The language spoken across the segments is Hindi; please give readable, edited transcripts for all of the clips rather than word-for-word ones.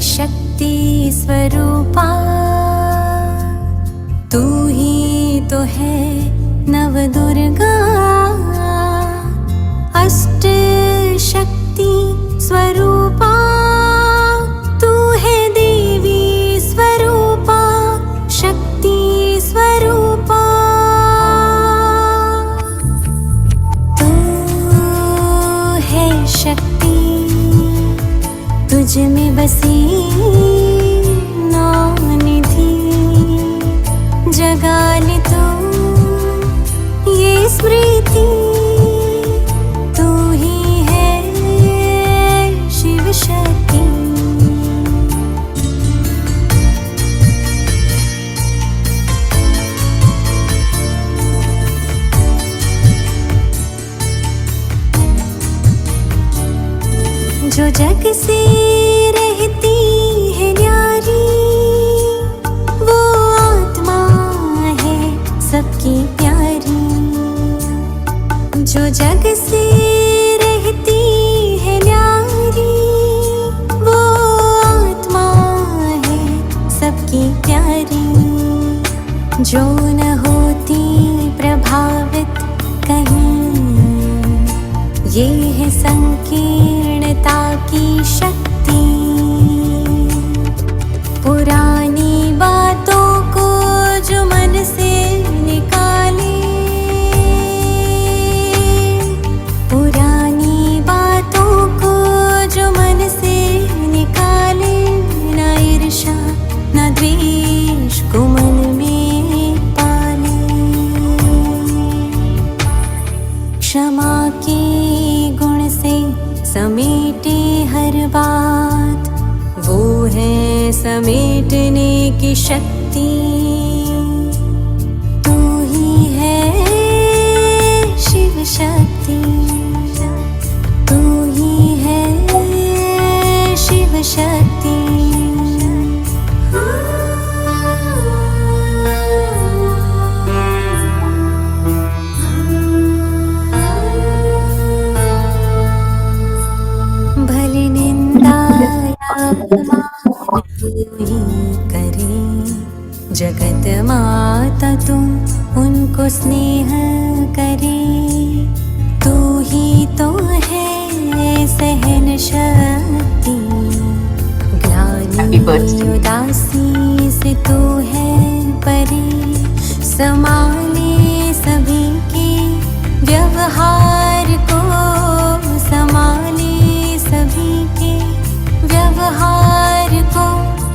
शक्ति स्वरूपा, तू ही तो है नव दुर्गा। अष्ट शक्ति स्वरूपा, तू है देवी स्वरूपा, शक्ति स्वरूपा। तू है शक्ति, तुझ में बसी नौ निधि। जगा ले तू ये स्मृति, तू ही है शिव शक्ति। जो जग से रहती है न्यारी, वो आत्मा है सबकी प्यारी। जो जग से रहती है न्यारी, वो आत्मा है सबकी प्यारी। जो न होती प्रभावित कहीं, ये है संकीर्णता की शक्ति। पुरानी बातों को जो मन से निकाले, पुरानी बातों को जो मन से निकाले। न ईर्ष्या न द्वेष को मन में पाले। क्षमा के गुण से समेटे हर बात, वो है समेटने की शक्ति। तू ही है शिव शक्ति, तू ही है शिव शक्ति। भले निंदा करे जगत माता, तुम उनको स्नेह करे। तू ही तो है सहन शक्ति, ग्लानि उदासी से तू है परे। संभाले सभी के व्यवहार को, संभाले सभी के व्यवहार को।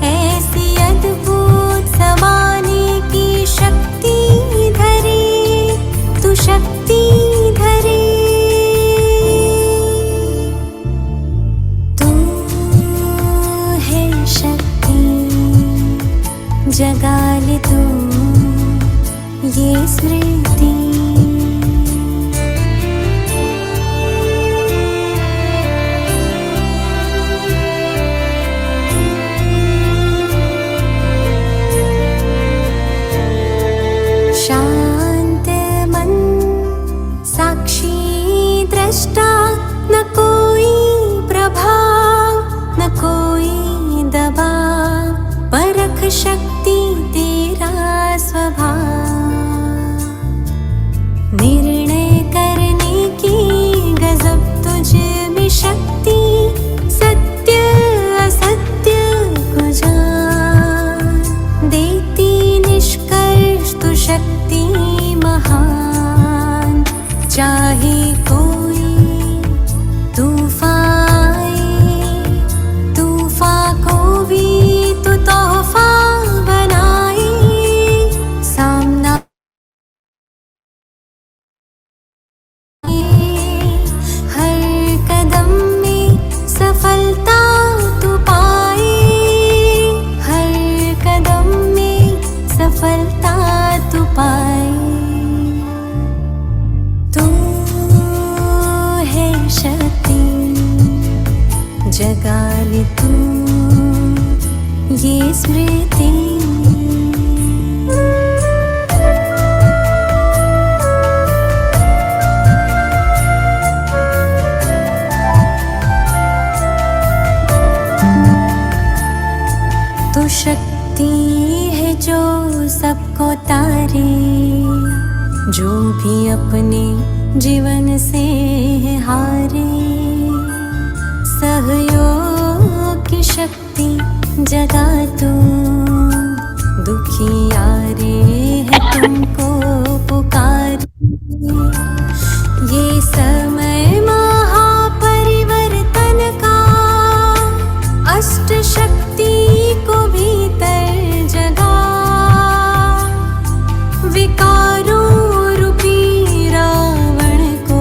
ऐसी अद्भुत समाने की शक्ति धरे, तू शक्ति धरे। तू है शक्ति, जगा ले तू ये स्मृति। शांत मन साक्षी दृष्टा, न कोई प्रभाव न कोई दबाव। परख शक्ति तेरा स्वभाव, निर्णय करने की गजब तुझ में शक्ति। सत्य असत्य को जान देती निष्कर्ष तू शक्ति महान। चाहे कोई तूफान, तूफान को भी तू तोहफा बनाए। सामना हर कदम में सफलता तू पाए, हर कदम में सफलता तू पाए। तू है शक्ति, जगा ले तू ये स्मृति। सबको तारे, जो भी अपने जीवन से हारे। सहयोग की शक्ति जगा तू, दुखियारे है तुमको पुकार। ये समय महापरिवर्तन का, अष्ट शक्ति को भीतर जगा। विकारों रूपी रावण को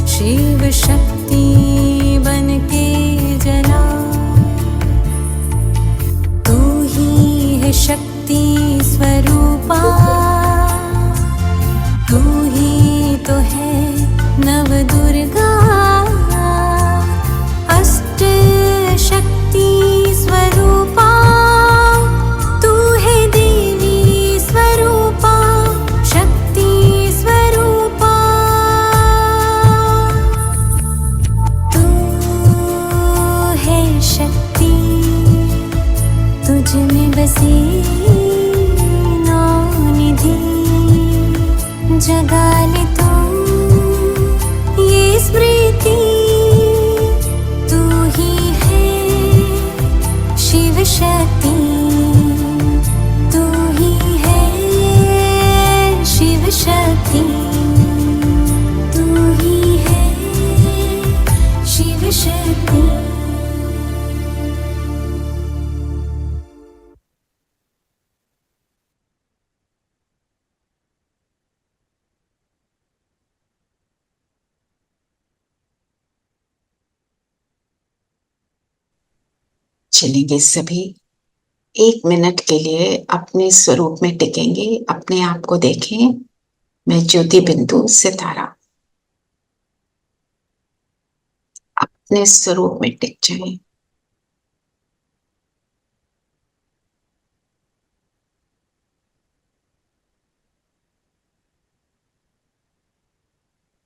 शिव शक्ति बन के जला। तू ही है शक्ति स्वरूपा, तू ही तो है नव दुर्गा। अष्ट शक्ति स्वरूपा, तू है देवी स्वरूपा, शक्ति स्वरूपा। तू है शक्ति, तुझ में बसी नौ निधि। जगा ले तू ये स्मृति, तू ही है शिव शक्ति, तू ही है शिव शक्ति, तू ही है शिव शक्ति। चलेंगे सभी, 1 मिनट के लिए अपने स्वरूप में टिकेंगे। अपने आप को देखें, मैं ज्योति बिंदु सितारा। अपने स्वरूप में टिक जाएं।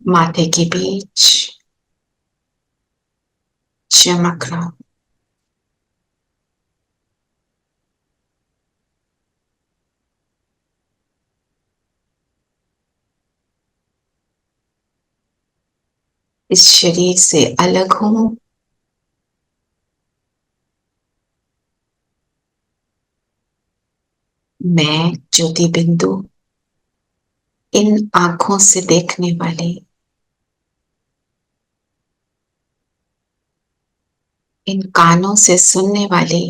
माथे के बीच चमक रहा, इस शरीर से अलग हूं। मैं ज्योति बिंदु, इन आंखों से देखने वाले, इन कानों से सुनने वाले,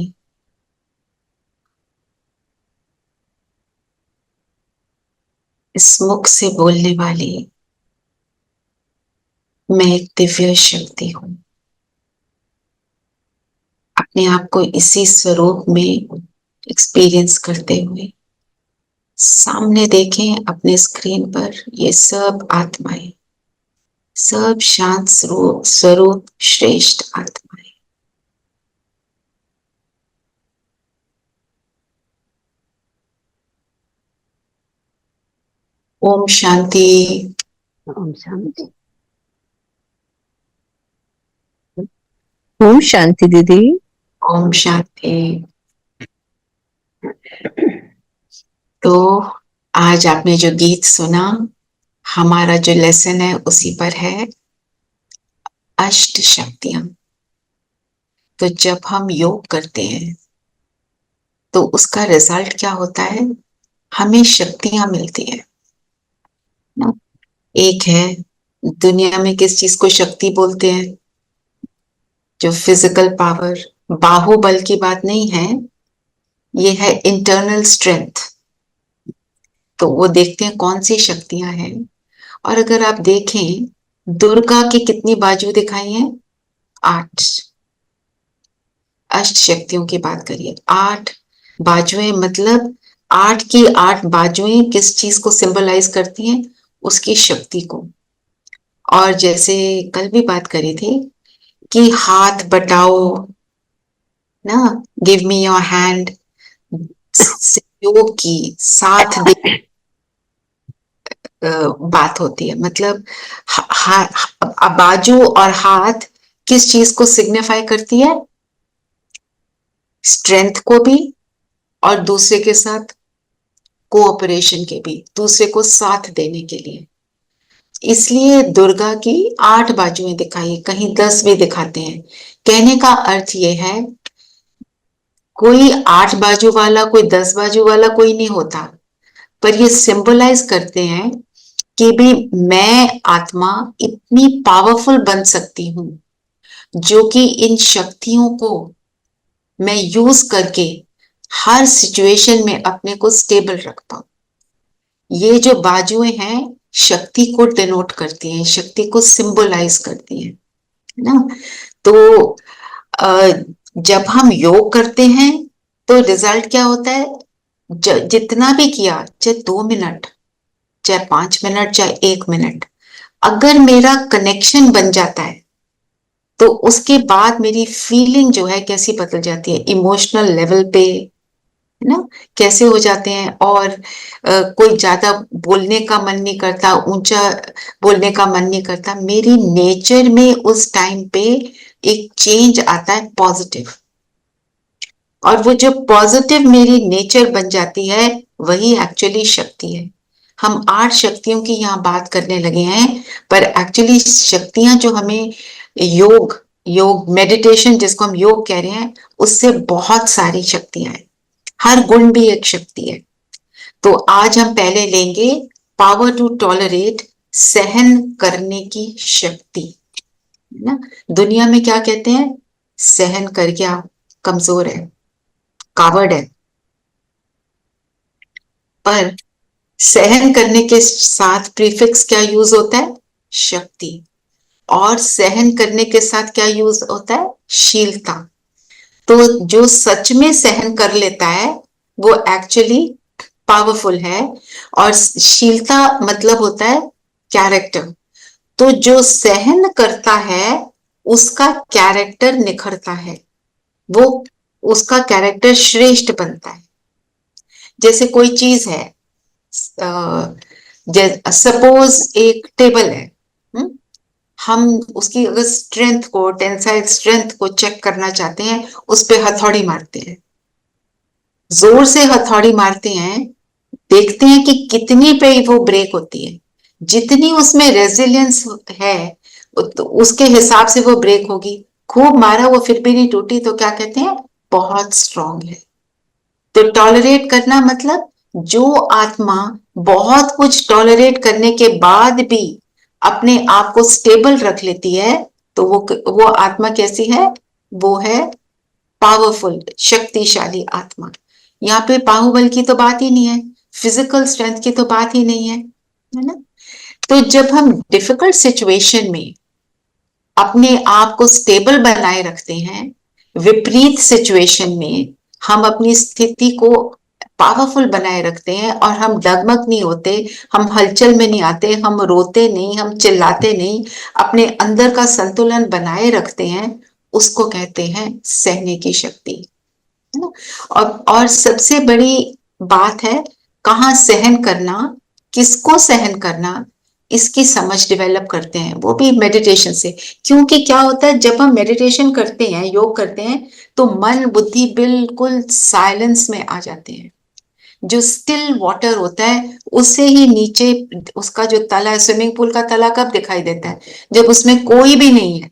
इस मुख से बोलने वाली, मैं एक दिव्य शक्ति हूं। अपने आप को इसी स्वरूप में एक्सपीरियंस करते हुए सामने देखें अपने स्क्रीन पर ये सब आत्माएं, सब शांत स्वरूप श्रेष्ठ आत्माएं। ओम शांति। ओम शांति। ओम शांति दीदी। ओम शांति। तो आज आपने जो गीत सुना, हमारा जो लेसन है उसी पर है, अष्ट शक्तियां। तो जब हम योग करते हैं तो उसका रिजल्ट क्या होता है? हमें शक्तियां मिलती है ना। एक है, दुनिया में किस चीज को शक्ति बोलते हैं? जो फिजिकल पावर, बाहुबल की बात नहीं है, ये है इंटरनल स्ट्रेंथ। तो वो देखते हैं कौन सी शक्तियां हैं। और अगर आप देखें, दुर्गा की कितनी बाजू दिखाई हैं? 8। अष्ट शक्तियों की बात करिए, 8 बाजुएं, मतलब 8 की 8 बाजुएं किस चीज को सिंबलाइज करती हैं? उसकी शक्ति को। और जैसे कल भी बात करी थी कि हाथ बटाओ ना, गिव मी योर हैंड, सहयोग की, साथ दे बात होती है। मतलब बाजू और हाथ किस चीज को सिग्निफाई करती है? स्ट्रेंथ को भी और दूसरे के साथ कोऑपरेशन के भी, दूसरे को साथ देने के लिए। इसलिए दुर्गा की 8 बाजुएं दिखाई, कहीं 10 भी दिखाते हैं। कहने का अर्थ ये है, कोई 8 बाजू वाला, कोई 10 बाजू वाला कोई नहीं होता, पर ये सिंबलाइज करते हैं कि भी मैं आत्मा इतनी पावरफुल बन सकती हूं, जो कि इन शक्तियों को मैं यूज करके हर सिचुएशन में अपने को स्टेबल रख पाऊं। ये जो बाजुएं हैं शक्ति को डिनोट करती हैं, शक्ति को सिंबलाइज करती हैं, है ना। तो जब हम योग करते हैं तो रिजल्ट क्या होता है, जितना भी किया, चाहे 2 मिनट, चाहे 5 मिनट, चाहे 1 मिनट, अगर मेरा कनेक्शन बन जाता है तो उसके बाद मेरी फीलिंग जो है कैसी बदल जाती है, इमोशनल लेवल पे, है ना, कैसे हो जाते हैं। और कोई ज्यादा बोलने का मन नहीं करता, ऊंचा बोलने का मन नहीं करता, मेरी नेचर में उस टाइम पे एक चेंज आता है पॉजिटिव। और वो जो पॉजिटिव मेरी नेचर बन जाती है वही एक्चुअली शक्ति है। हम 8 शक्तियों की यहाँ बात करने लगे हैं, पर एक्चुअली शक्तियां जो हमें योग मेडिटेशन जिसको हम योग कह रहे हैं, उससे बहुत सारी शक्तियां हैं। हर गुण भी एक शक्ति है। तो आज हम पहले लेंगे पावर टू टॉलरेट, सहन करने की शक्ति, है ना। दुनिया में क्या कहते हैं, सहन कर गया, कमजोर है, कावर्ड है। पर सहन करने के साथ प्रीफिक्स क्या यूज होता है, शक्ति। और सहन करने के साथ क्या यूज होता है, शीलता। तो जो सच में सहन कर लेता है वो एक्चुअली पावरफुल है। और शीलता मतलब होता है कैरेक्टर। तो जो सहन करता है उसका कैरेक्टर निखरता है, वो उसका कैरेक्टर श्रेष्ठ बनता है। जैसे कोई चीज है, सपोज एक टेबल है, हम उसकी अगर स्ट्रेंथ को, टेंसाइल स्ट्रेंथ को चेक करना चाहते हैं, उस पे हथौड़ी मारते हैं, जोर से हथौड़ी मारते हैं, देखते हैं कि कितनी पे वो ब्रेक होती है। जितनी उसमें रेजिलियंस है तो उसके हिसाब से वो ब्रेक होगी। खूब मारा वो फिर भी नहीं टूटी तो क्या कहते हैं, बहुत स्ट्रांग है। तो टॉलरेट करना मतलब जो आत्मा बहुत कुछ टॉलरेट करने के बाद भी अपने आप को स्टेबल रख लेती है, तो वो आत्मा कैसी है, वो है पावरफुल, शक्तिशाली आत्मा। यहाँ पे बाहुबल की तो बात ही नहीं है, फिजिकल स्ट्रेंथ की तो बात ही नहीं है ना। तो जब हम डिफिकल्ट सिचुएशन में अपने आप को स्टेबल बनाए रखते हैं, विपरीत सिचुएशन में हम अपनी स्थिति को पावरफुल बनाए रखते हैं और हम डगमग नहीं होते, हम हलचल में नहीं आते, हम रोते नहीं, हम चिल्लाते नहीं, अपने अंदर का संतुलन बनाए रखते हैं, उसको कहते हैं सहने की शक्ति, है ना। और सबसे बड़ी बात है कहाँ सहन करना, किसको सहन करना, इसकी समझ डेवलप करते हैं, वो भी मेडिटेशन से। क्योंकि क्या होता है, जब हम मेडिटेशन करते हैं, योग करते हैं, तो मन बुद्धि बिल्कुल साइलेंस में आ जाते हैं। जो स्टिल वाटर होता है उससे ही नीचे उसका जो तला है, स्विमिंग पूल का तला कब दिखाई देता है, जब उसमें कोई भी नहीं है,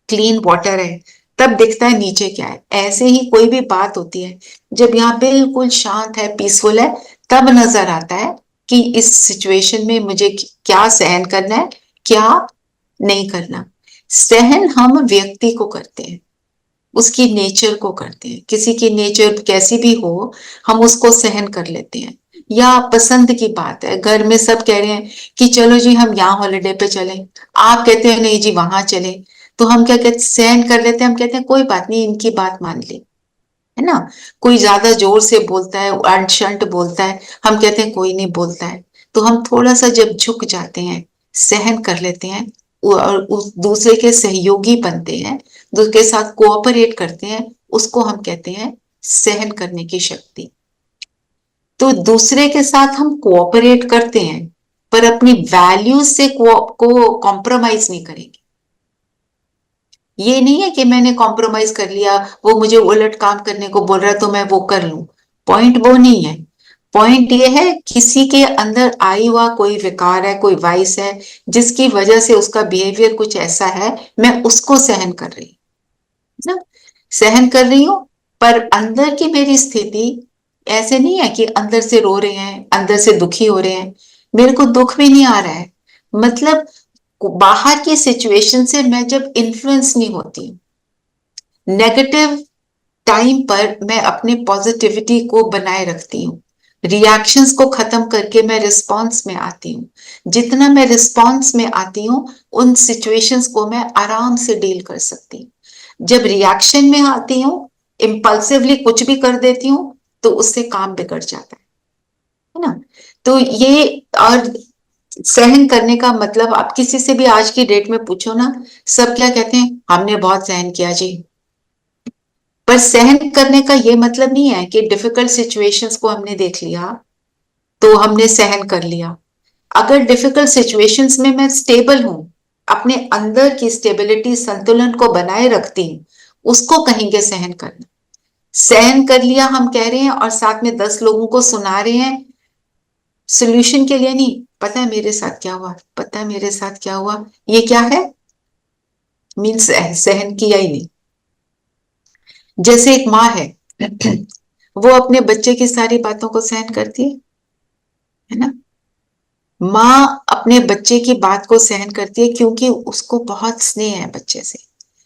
क्लीन वाटर है, तब दिखता है नीचे क्या है। ऐसे ही कोई भी बात होती है, जब यहाँ बिल्कुल शांत है, पीसफुल है, तब नजर आता है कि इस सिचुएशन में मुझे क्या सहन करना है, क्या नहीं करना। सहन हम व्यक्ति को करते हैं, उसकी नेचर को करते हैं। किसी की नेचर कैसी भी हो, हम उसको सहन कर लेते हैं। या पसंद की बात है, घर में सब कह रहे हैं कि चलो जी हम यहाँ हॉलिडे पे चलें, आप कहते हैं नहीं जी वहां चले, तो हम क्या कहते, सहन कर लेते हैं। हम कहते हैं कोई बात नहीं, इनकी बात मान ली, है ना। कोई ज्यादा जोर से बोलता है, अनशंट बोलता है, हम कहते हैं कोई नहीं बोलता है, तो हम थोड़ा सा जब झुक जाते हैं, सहन कर लेते हैं और उस दूसरे के सहयोगी बनते हैं, दूसरे के साथ कोऑपरेट करते हैं, उसको हम कहते हैं सहन करने की शक्ति। तो दूसरे के साथ हम कोऑपरेट करते हैं, पर अपनी वैल्यूज से को कॉम्प्रोमाइज नहीं करेंगे। ये नहीं है कि मैंने कॉम्प्रोमाइज कर लिया, वो मुझे उलट काम करने को बोल रहा है तो मैं वो कर लूं, पॉइंट वो नहीं है। पॉइंट ये है किसी के अंदर आई हुआ कोई विकार है, कोई वाइस है, जिसकी वजह से उसका बिहेवियर कुछ ऐसा है, मैं उसको सहन कर रही हूँ ना, सहन कर रही हूँ। पर अंदर की मेरी स्थिति ऐसे नहीं है कि अंदर से रो रहे हैं, अंदर से दुखी हो रहे हैं, मेरे को दुख भी नहीं आ रहा है। मतलब बाहर की सिचुएशन से मैं जब इन्फ्लुएंस नहीं होती, नेगेटिव टाइम पर मैं अपने पॉजिटिविटी को बनाए रखती हूँ, रिएक्शंस को खत्म करके मैं रिस्पॉन्स में आती हूँ। जितना मैं रिस्पॉन्स में आती हूँ, उन सिचुएशंस को मैं आराम से डील कर सकती हूँ। जब रिएक्शन में आती हूँ, इम्पल्सिवली कुछ भी कर देती हूँ, तो उससे काम बिगड़ जाता है ना। तो ये, और सहन करने का मतलब आप किसी से भी आज की डेट में पूछो ना, सब क्या कहते हैं, हमने बहुत सहन किया जी। पर सहन करने का ये मतलब नहीं है कि डिफिकल्ट सिचुएशंस को हमने देख लिया तो हमने सहन कर लिया। अगर डिफिकल्ट सिचुएशंस में मैं स्टेबल हूं, अपने अंदर की स्टेबिलिटी, संतुलन को बनाए रखती हूं, उसको कहेंगे सहन करना। सहन कर लिया हम कह रहे हैं और साथ में 10 लोगों को सुना रहे हैं, सोल्यूशन के लिए नहीं। पता है मेरे साथ क्या हुआ, पता है मेरे साथ क्या हुआ, ये क्या है, मीन्स सहन किया ही नहीं। जैसे एक माँ है वो अपने बच्चे की सारी बातों को सहन करती है ना। माँ अपने बच्चे की बात को सहन करती है क्योंकि उसको बहुत स्नेह है बच्चे से।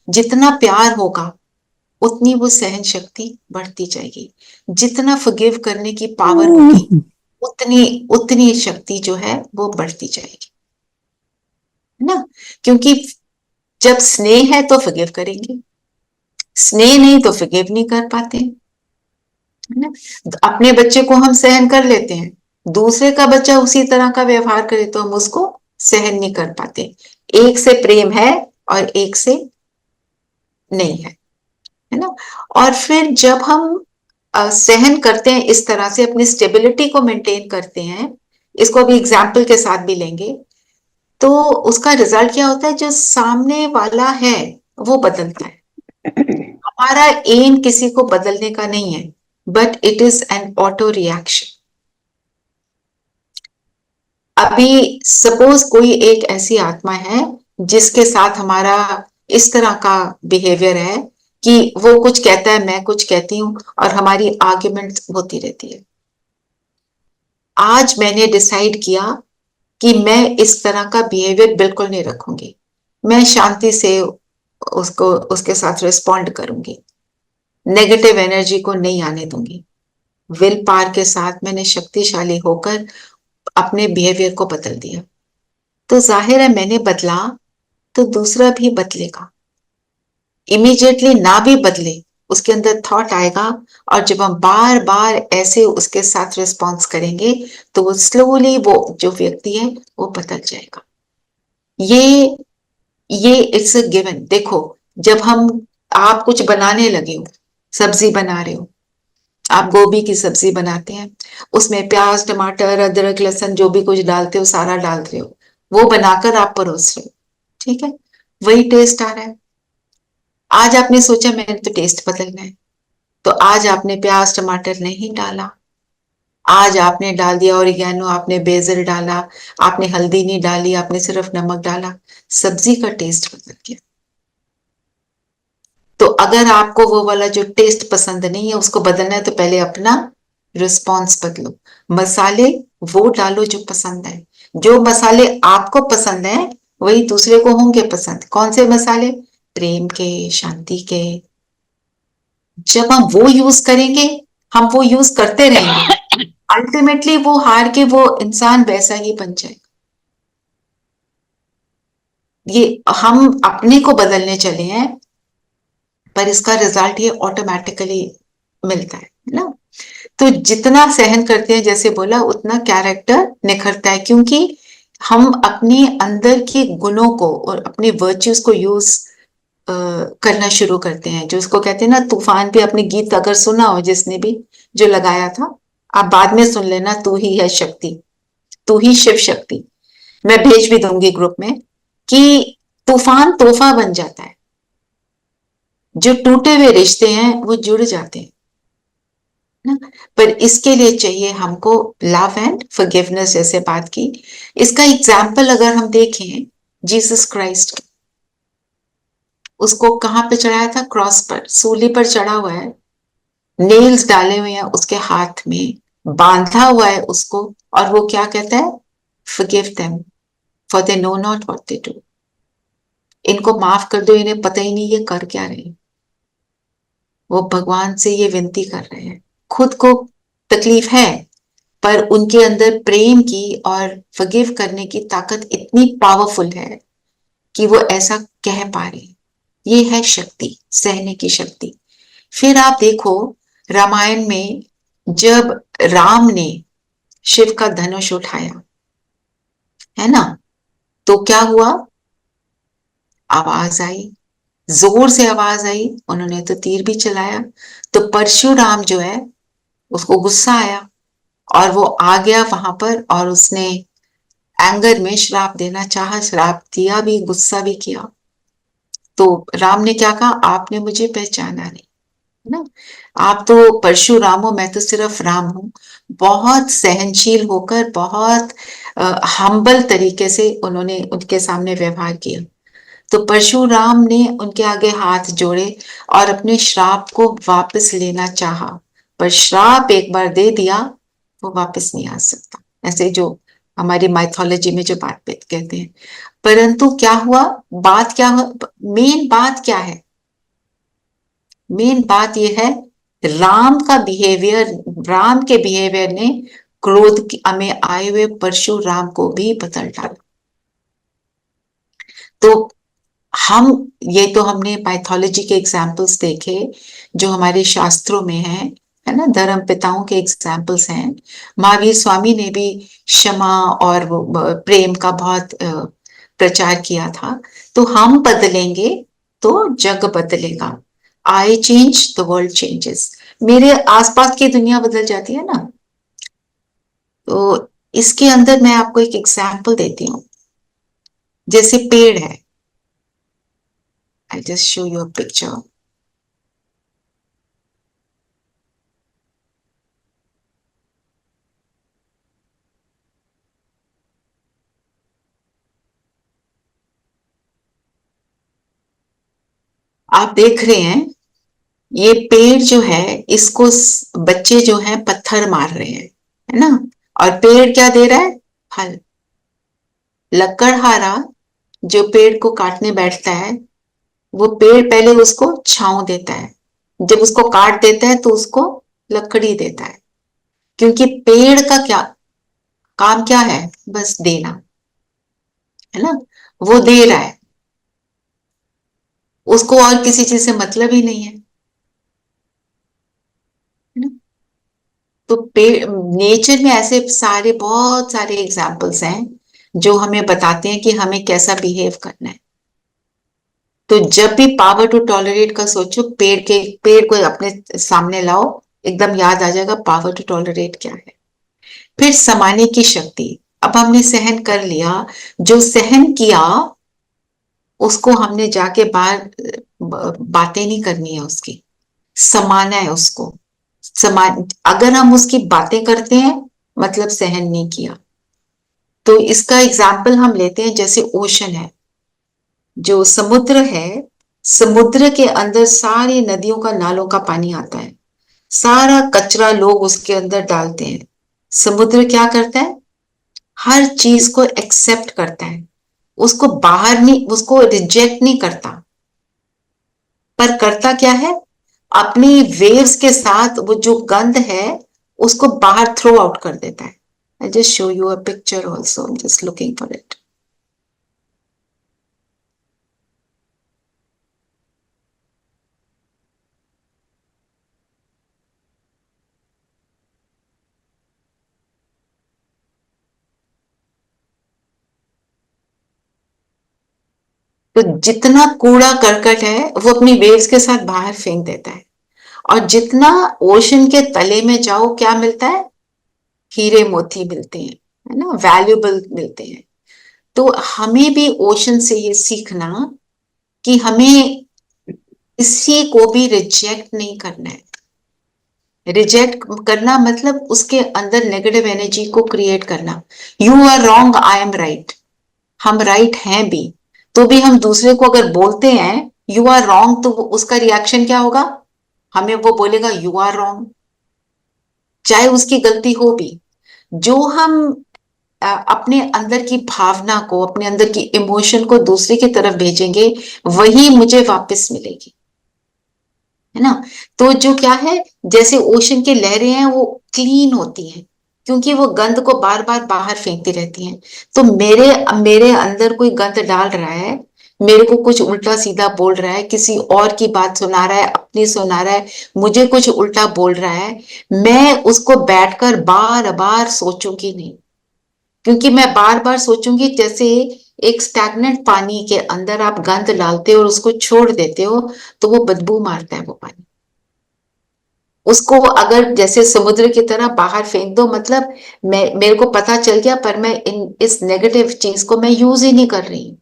जितना प्यार होगा उतनी वो सहन शक्ति बढ़ती जाएगी, जितना फॉरगिव करने की पावर होगी उतनी उतनी शक्ति जो है वो बढ़ती जाएगी, है ना। क्योंकि जब स्नेह है तो फॉरगिव करेंगे, स्नेह नहीं तो फॉरगिव नहीं कर पाते, है ना। अपने बच्चे को हम सहन कर लेते हैं, दूसरे का बच्चा उसी तरह का व्यवहार करे तो हम उसको सहन नहीं कर पाते। एक से प्रेम है और एक से नहीं है ना। और फिर जब हम सहन करते हैं, इस तरह से अपनी स्टेबिलिटी को मेंटेन करते हैं, इसको अभी एग्जाम्पल के साथ भी लेंगे, तो उसका रिजल्ट क्या होता है, जो सामने वाला है वो बदलता है। हमारा एम किसी को बदलने का नहीं है, but it is an auto reaction. अभी सपोज कोई एक ऐसी आत्मा है जिसके साथ हमारा इस तरह का बिहेवियर है कि वो कुछ कहता है, मैं कुछ कहती हूँ और हमारी आर्ग्यूमेंट होती रहती है। आज मैंने डिसाइड किया कि मैं इस तरह का बिहेवियर बिल्कुल नहीं रखूंगी, मैं शांति से उसको उसके साथ रिस्पॉन्ड करूंगी, नेगेटिव एनर्जी को नहीं आने दूंगी। विल पावर के साथ मैंने शक्तिशाली होकर अपने बिहेवियर को बदल दिया। तो जाहिर है मैंने बदला तो दूसरा भी बदलेगा। इमीडिएटली ना भी बदले, उसके अंदर थॉट आएगा, और जब हम बार बार ऐसे उसके साथ रिस्पॉन्स करेंगे तो वो स्लोली, वो जो व्यक्ति है वो बदल जाएगा। ये इट्स अ गिवन। देखो, जब हम, आप कुछ बनाने लगे हो, सब्जी बना रहे हो, आप गोभी की सब्जी बनाते हैं, उसमें प्याज, टमाटर, अदरक, लहसुन जो भी कुछ डालते हो सारा डाल रहे हो, वो बनाकर आप परोस रहे हो, ठीक है, वही टेस्ट आ रहा है। आज आपने सोचा मैंने तो टेस्ट बदलना है, तो आज आपने प्याज टमाटर नहीं डाला, आज आपने डाल दिया ऑरिगेनो, आपने बेसिल डाला, आपने हल्दी नहीं डाली, आपने सिर्फ नमक डाला, सब्जी का टेस्ट बदल गया। तो अगर आपको वो वाला जो टेस्ट पसंद नहीं है उसको बदलना है तो पहले अपना रिस्पॉन्स बदलो। मसाले वो डालो जो पसंद है, जो मसाले आपको पसंद है वही दूसरे को होंगे पसंद। कौन से मसाले? प्रेम के, शांति के। जब हम वो यूज करेंगे, हम वो यूज करते रहेंगे, अल्टीमेटली वो हार के वो इंसान वैसा ही बन जाएगा। ये हम अपने को बदलने चले हैं, पर इसका रिजल्ट ये ऑटोमेटिकली मिलता है ना। तो जितना सहन करते हैं, जैसे बोला, उतना कैरेक्टर निखरता है, क्योंकि हम अपने अंदर के गुणों को और अपने वर्च्यूज को यूज करना शुरू करते हैं। जो इसको कहते हैं ना, तूफान पे अपने गीत अगर सुना हो जिसने भी, जो लगाया था, आप बाद में सुन लेना, तू ही है शक्ति, तू ही शिव शक्ति, मैं भेज भी दूंगी ग्रुप में, कि तूफान तोहफा बन जाता है, जो टूटे हुए रिश्ते हैं वो जुड़ जाते हैं। ना। पर इसके लिए चाहिए हमको लव एंड फॉरगिवनेस, जैसे बात की। इसका एग्जाम्पल अगर हम देखें, जीसस क्राइस्ट, उसको कहाँ पे चढ़ाया था? क्रॉस पर, सूली पर चढ़ा हुआ है, नेल्स डाले हुए हैं उसके हाथ में, बांधा हुआ है उसको, और वो क्या कहता है? Forgive them for they know not what they do. इनको माफ कर दो, इन्हें पता ही नहीं ये कर क्या रहे हैं। वो भगवान से ये विनती कर रहे हैं। खुद को तकलीफ है, पर उनके अंदर प्रेम की और फॉरगिव करने की ताकत इतनी पावरफुल है कि वो ऐसा कह पा रहे हैं। ये है शक्ति, सहने की शक्ति। फिर आप देखो रामायण में, जब राम ने शिव का धनुष उठाया, है ना, तो क्या हुआ? आवाज आई, जोर से आवाज आई, उन्होंने तो तीर भी चलाया। तो परशुराम जो है, उसको गुस्सा आया, और वो आ गया वहां पर, और उसने एंगर में श्राप देना चाहा, श्राप दिया भी, गुस्सा भी किया। तो राम ने क्या कहा? आपने मुझे पहचाना नहीं, है ना, आप तो परशुराम हो, मैं तो सिर्फ राम हूं। बहुत सहनशील होकर, बहुत हम्बल तरीके से उन्होंने उनके सामने व्यवहार किया। तो परशुराम ने उनके आगे हाथ जोड़े और अपने श्राप को वापस लेना चाहा, पर श्राप एक बार दे दिया, वो वापस नहीं आ सकता, ऐसे जो हमारी माइथोलॉजी में जो बात कहते हैं। परंतु क्या हुआ? बात क्या हुआ? मेन बात क्या है? मेन बात यह है, राम का बिहेवियर, राम के बिहेवियर ने क्रोध में आए हुए परशुराम को भी बदल डाला। तो हम, ये तो हमने माइथोलॉजी के एग्जाम्पल्स देखे जो हमारे शास्त्रों में है ना, धर्म पिताओं के एग्जाम्पल्स हैं। महावीर स्वामी ने भी क्षमा और प्रेम का बहुत प्रचार किया था। तो हम बदलेंगे तो जग बदलेगा। I change, the world changes. मेरे आसपास की दुनिया बदल जाती है ना। तो इसके अंदर मैं आपको एक एग्जाम्पल देती हूँ। जैसे पेड़ है, I just show you a picture. आप देख रहे हैं, ये पेड़ जो है, इसको बच्चे जो हैं पत्थर मार रहे हैं, है ना, और पेड़ क्या दे रहा है? फल। लकड़हारा जो पेड़ को काटने बैठता है, वो पेड़ पहले उसको छांव देता है, जब उसको काट देता है तो उसको लकड़ी देता है। क्योंकि पेड़ का क्या काम, क्या है? बस देना, है ना। वो दे रहा है, उसको और किसी चीज से मतलब ही नहीं है ना। तो नेचर में ऐसे सारे, बहुत सारे एग्जाम्पल्स हैं जो हमें बताते हैं कि हमें कैसा बिहेव करना है। तो जब भी पावर टू टॉलरेट का सोचो, पेड़ को अपने सामने लाओ, एकदम याद आ जाएगा पावर टू टॉलरेट क्या है। फिर समाने की शक्ति। अब हमने सहन कर लिया, जो सहन किया उसको हमने जाके बाहर बातें नहीं करनी है उसकी, समाना है उसको। समान, अगर हम उसकी बातें करते हैं मतलब सहन नहीं किया। तो इसका एग्जाम्पल हम लेते हैं, जैसे ओशन है, जो समुद्र है, समुद्र के अंदर सारी नदियों का, नालों का पानी आता है, सारा कचरा लोग उसके अंदर डालते हैं। समुद्र क्या करता है? हर चीज को एक्सेप्ट करता है, उसको बाहर नहीं, उसको रिजेक्ट नहीं करता, पर करता क्या है? अपनी वेव्स के साथ वो जो गंध है उसको बाहर थ्रो आउट कर देता है। I just show you a picture also, just looking for it. तो जितना कूड़ा करकट है वो अपनी वेव्स के साथ बाहर फेंक देता है, और जितना ओशन के तले में जाओ क्या मिलता है? हीरे मोती मिलते हैं, है ना, वैल्यूबल मिलते हैं। तो हमें भी ओशन से ये सीखना कि हमें किसी को भी रिजेक्ट नहीं करना है। रिजेक्ट करना मतलब उसके अंदर नेगेटिव एनर्जी को क्रिएट करना। You are wrong, I am right. हम राइट हैं भी, तो भी हम दूसरे को अगर बोलते हैं यू आर रॉन्ग, तो उसका रिएक्शन क्या होगा? हमें वो बोलेगा यू आर रॉन्ग, चाहे उसकी गलती हो भी। जो हम अपने अंदर की भावना को, अपने अंदर की इमोशन को दूसरे की तरफ भेजेंगे, वही मुझे वापस मिलेगी, है ना। तो जो क्या है, जैसे ओशन की लहरें हैं वो क्लीन होती हैं, क्योंकि वो गंद को बार बार बाहर फेंकती रहती हैं। तो मेरे मेरे अंदर कोई गंद डाल रहा है, मेरे को कुछ उल्टा सीधा बोल रहा है, किसी और की बात सुना रहा है, अपनी सुना रहा है, मुझे कुछ उल्टा बोल रहा है, मैं उसको बैठकर बार बार सोचूंगी नहीं। क्योंकि मैं बार बार सोचूंगी, जैसे एक स्टैग्नेंट पानी के अंदर आप गंद डालते हो और उसको छोड़ देते हो, तो वो बदबू मारता है वो पानी। उसको अगर जैसे समुद्र की तरह बाहर फेंक दो, मतलब मेरे को पता चल गया, पर मैं इस नेगेटिव चीज को मैं यूज ही नहीं कर रही हूं,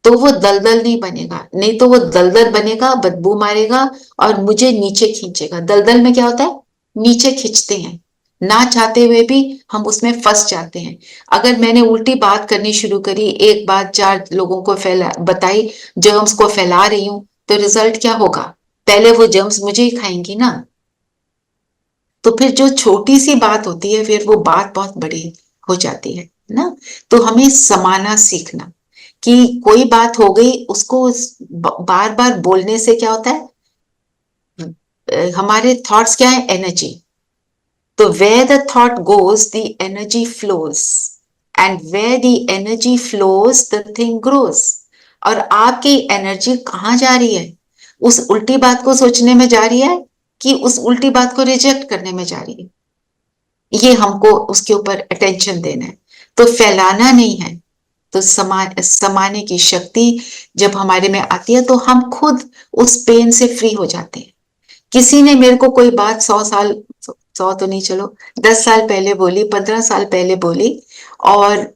तो वो दलदल नहीं बनेगा। नहीं तो वो दलदल बनेगा, बदबू मारेगा और मुझे नीचे खींचेगा। दलदल में क्या होता है, नीचे खींचते हैं, ना चाहते हुए भी हम उसमें फंस जाते हैं। अगर मैंने उल्टी बात करनी शुरू करी, एक बात चार लोगों को फैला बताई, जर्म्स को फैला रही हूं, तो रिजल्ट क्या होगा? पहले वो जर्म्स मुझे ही खाएंगी ना। तो फिर जो छोटी सी बात होती है, फिर वो बात बहुत बड़ी हो जाती है ना। तो हमें समाना सीखना, कि कोई बात हो गई, उसको बार बार बोलने से क्या होता है, हमारे थॉट्स क्या है, एनर्जी। तो where the thought goes the energy flows, and where the energy flows the thing grows। और आपकी एनर्जी कहाँ जा रही है? उस उल्टी बात को सोचने में जा रही है, कि उस उल्टी बात को रिजेक्ट करने में जा रही है? ये हमको उसके ऊपर अटेंशन देना है, तो फैलाना नहीं है। तो समाने की शक्ति जब हमारे में आती है, तो हम खुद उस पेन से फ्री हो जाते हैं। किसी ने मेरे को कोई बात 100 साल, 100 तो नहीं, चलो 10 साल पहले बोली, 15 साल पहले बोली, और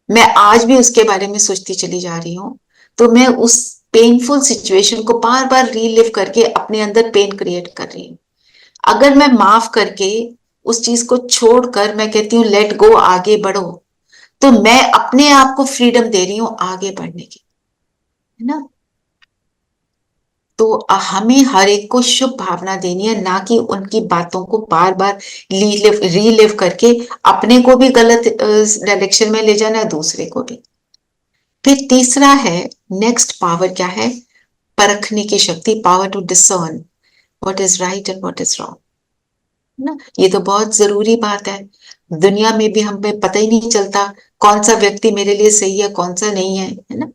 मैं आज भी उसके बारे में सोचती चली जा रही हूँ, तो मैं उस पेनफुल सिचुएशन को बार बार रीलिव करके अपने अंदर पेन क्रिएट कर रही हूँ। अगर मैं माफ करके उस चीज को छोड़कर मैं कहती हूँ लेट गो, आगे बढ़ो, तो मैं अपने आप को फ्रीडम दे रही हूँ आगे बढ़ने की, है ना। तो हमें हर एक को शुभ भावना देनी है, ना कि उनकी बातों को बार बार रीलिव करके अपने को भी गलत डायरेक्शन में ले जाना है, दूसरे को भी। फिर तीसरा है, नेक्स्ट पावर क्या है, परखने की शक्ति, power to discern what is right and what is wrong, ना। ये तो बहुत जरूरी बात है। दुनिया में भी हमें पता ही नहीं चलता कौन सा व्यक्ति मेरे लिए सही है, कौन सा नहीं है ना।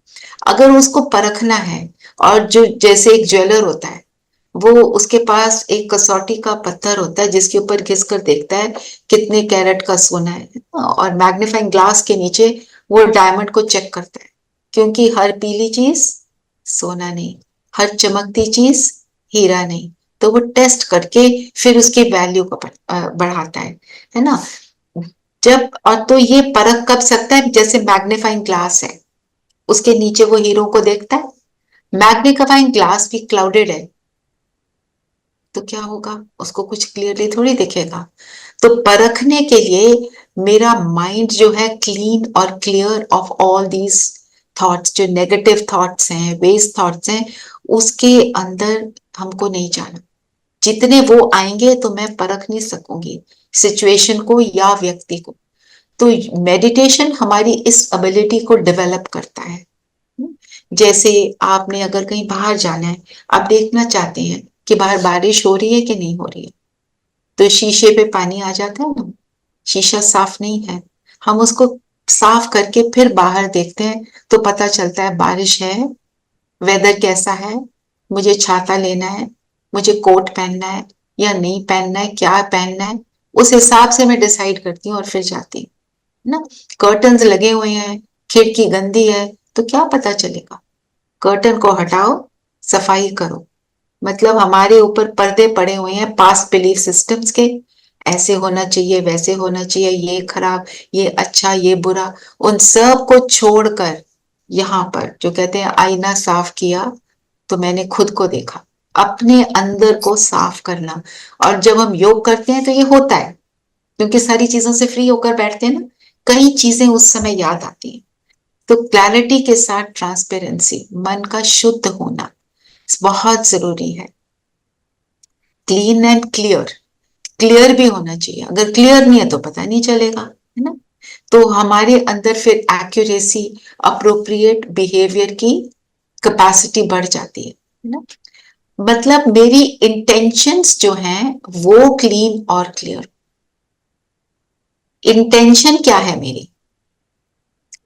अगर उसको परखना है, और जो जैसे एक ज्वेलर होता है, वो उसके पास एक कसौटी का पत्थर होता है, जिसके ऊपर घिस कर देखता है कितने कैरेट का सोना है, और मैग्नीफाइंग ग्लास के नीचे वो डायमंड को चेक करता है, क्योंकि हर पीली चीज सोना नहीं, हर चमकती चीज हीरा नहीं। तो वो टेस्ट करके फिर उसकी वैल्यू को बढ़ाता है ना। जब, और तो ये परख कब सकता है, जैसे मैग्नीफाइंग ग्लास है, उसके नीचे वो हीरो को देखता है, मैग्नीफाइंग ग्लास भी क्लाउडेड है, तो क्या होगा, उसको कुछ क्लियरली थोड़ी दिखेगा। तो परखने के लिए मेरा माइंड जो है क्लीन और clear of all these thoughts, जो नेगेटिव थॉट्स हैं, वेस्ट थॉट्स हैं, उसके अंदर हमको नहीं जाना। जितने वो आएंगे तो मैं परख नहीं सकूंगी सिचुएशन को या व्यक्ति को। तो मेडिटेशन हमारी इस एबिलिटी को डेवलप करता है। जैसे आपने अगर कहीं बाहर जाना है, आप देखना चाहते हैं कि बाहर बारिश हो रही है कि नहीं हो रही है, तो शीशे पे पानी आ जाता है ना, शीशा साफ नहीं है, हम उसको साफ करके फिर बाहर देखते हैं, तो पता चलता है बारिश है, वेदर कैसा है, मुझे छाता लेना है, मुझे कोट पहनना है या नहीं पहनना है, क्या पहनना है, उस हिसाब से मैं डिसाइड करती हूँ और फिर जाती हूँ ना। कर्टन्स लगे हुए हैं, खिड़की गंदी है, तो क्या पता चलेगा? कर्टन को हटाओ, सफाई करो। मतलब हमारे ऊपर पर्दे पड़े हुए हैं पास्ट बिलीफ सिस्टम्स के, ऐसे होना चाहिए, वैसे होना चाहिए, ये खराब, ये अच्छा, ये बुरा, उन सब को छोड़कर यहाँ पर जो कहते हैं आईना साफ किया, तो मैंने खुद को देखा, अपने अंदर को साफ करना। और जब हम योग करते हैं तो ये होता है, क्योंकि सारी चीजों से फ्री होकर बैठते हैं ना, कई चीजें उस समय याद आती हैं। तो क्लैरिटी के साथ ट्रांसपेरेंसी, मन का शुद्ध होना बहुत जरूरी है। क्लीन एंड क्लियर, क्लियर भी होना चाहिए। अगर क्लियर नहीं है तो पता नहीं चलेगा, है ना। तो हमारे अंदर फिर एक्यूरेसी, अप्रोप्रिएट बिहेवियर की कैपेसिटी बढ़ जाती है ना। मतलब मेरी इंटेंशंस जो हैं वो क्लीन और क्लियर। इंटेंशन क्या है मेरी,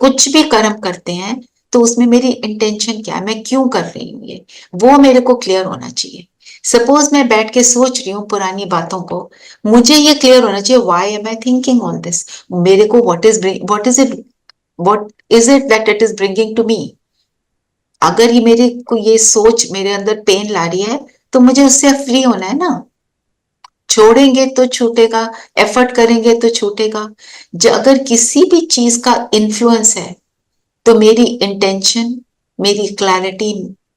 कुछ भी कर्म करते हैं तो उसमें मेरी इंटेंशन क्या है, मैं क्यों कर रही हूं ये, वो मेरे को क्लियर होना चाहिए। सपोज मैं बैठ के सोच रही हूँ पुरानी बातों को, मुझे ये क्लियर होना चाहिए, why am I thinking on this, मेरे को what is it that it is bringing to me. अगर ये मेरे को ये सोच मेरे अंदर पेन ला रही है तो मुझे उससे फ्री होना है ना। छोड़ेंगे तो छूटेगा, एफर्ट करेंगे तो छूटेगा। अगर किसी भी चीज का इन्फ्लुएंस है तो मेरी इंटेंशन, मेरी क्लैरिटी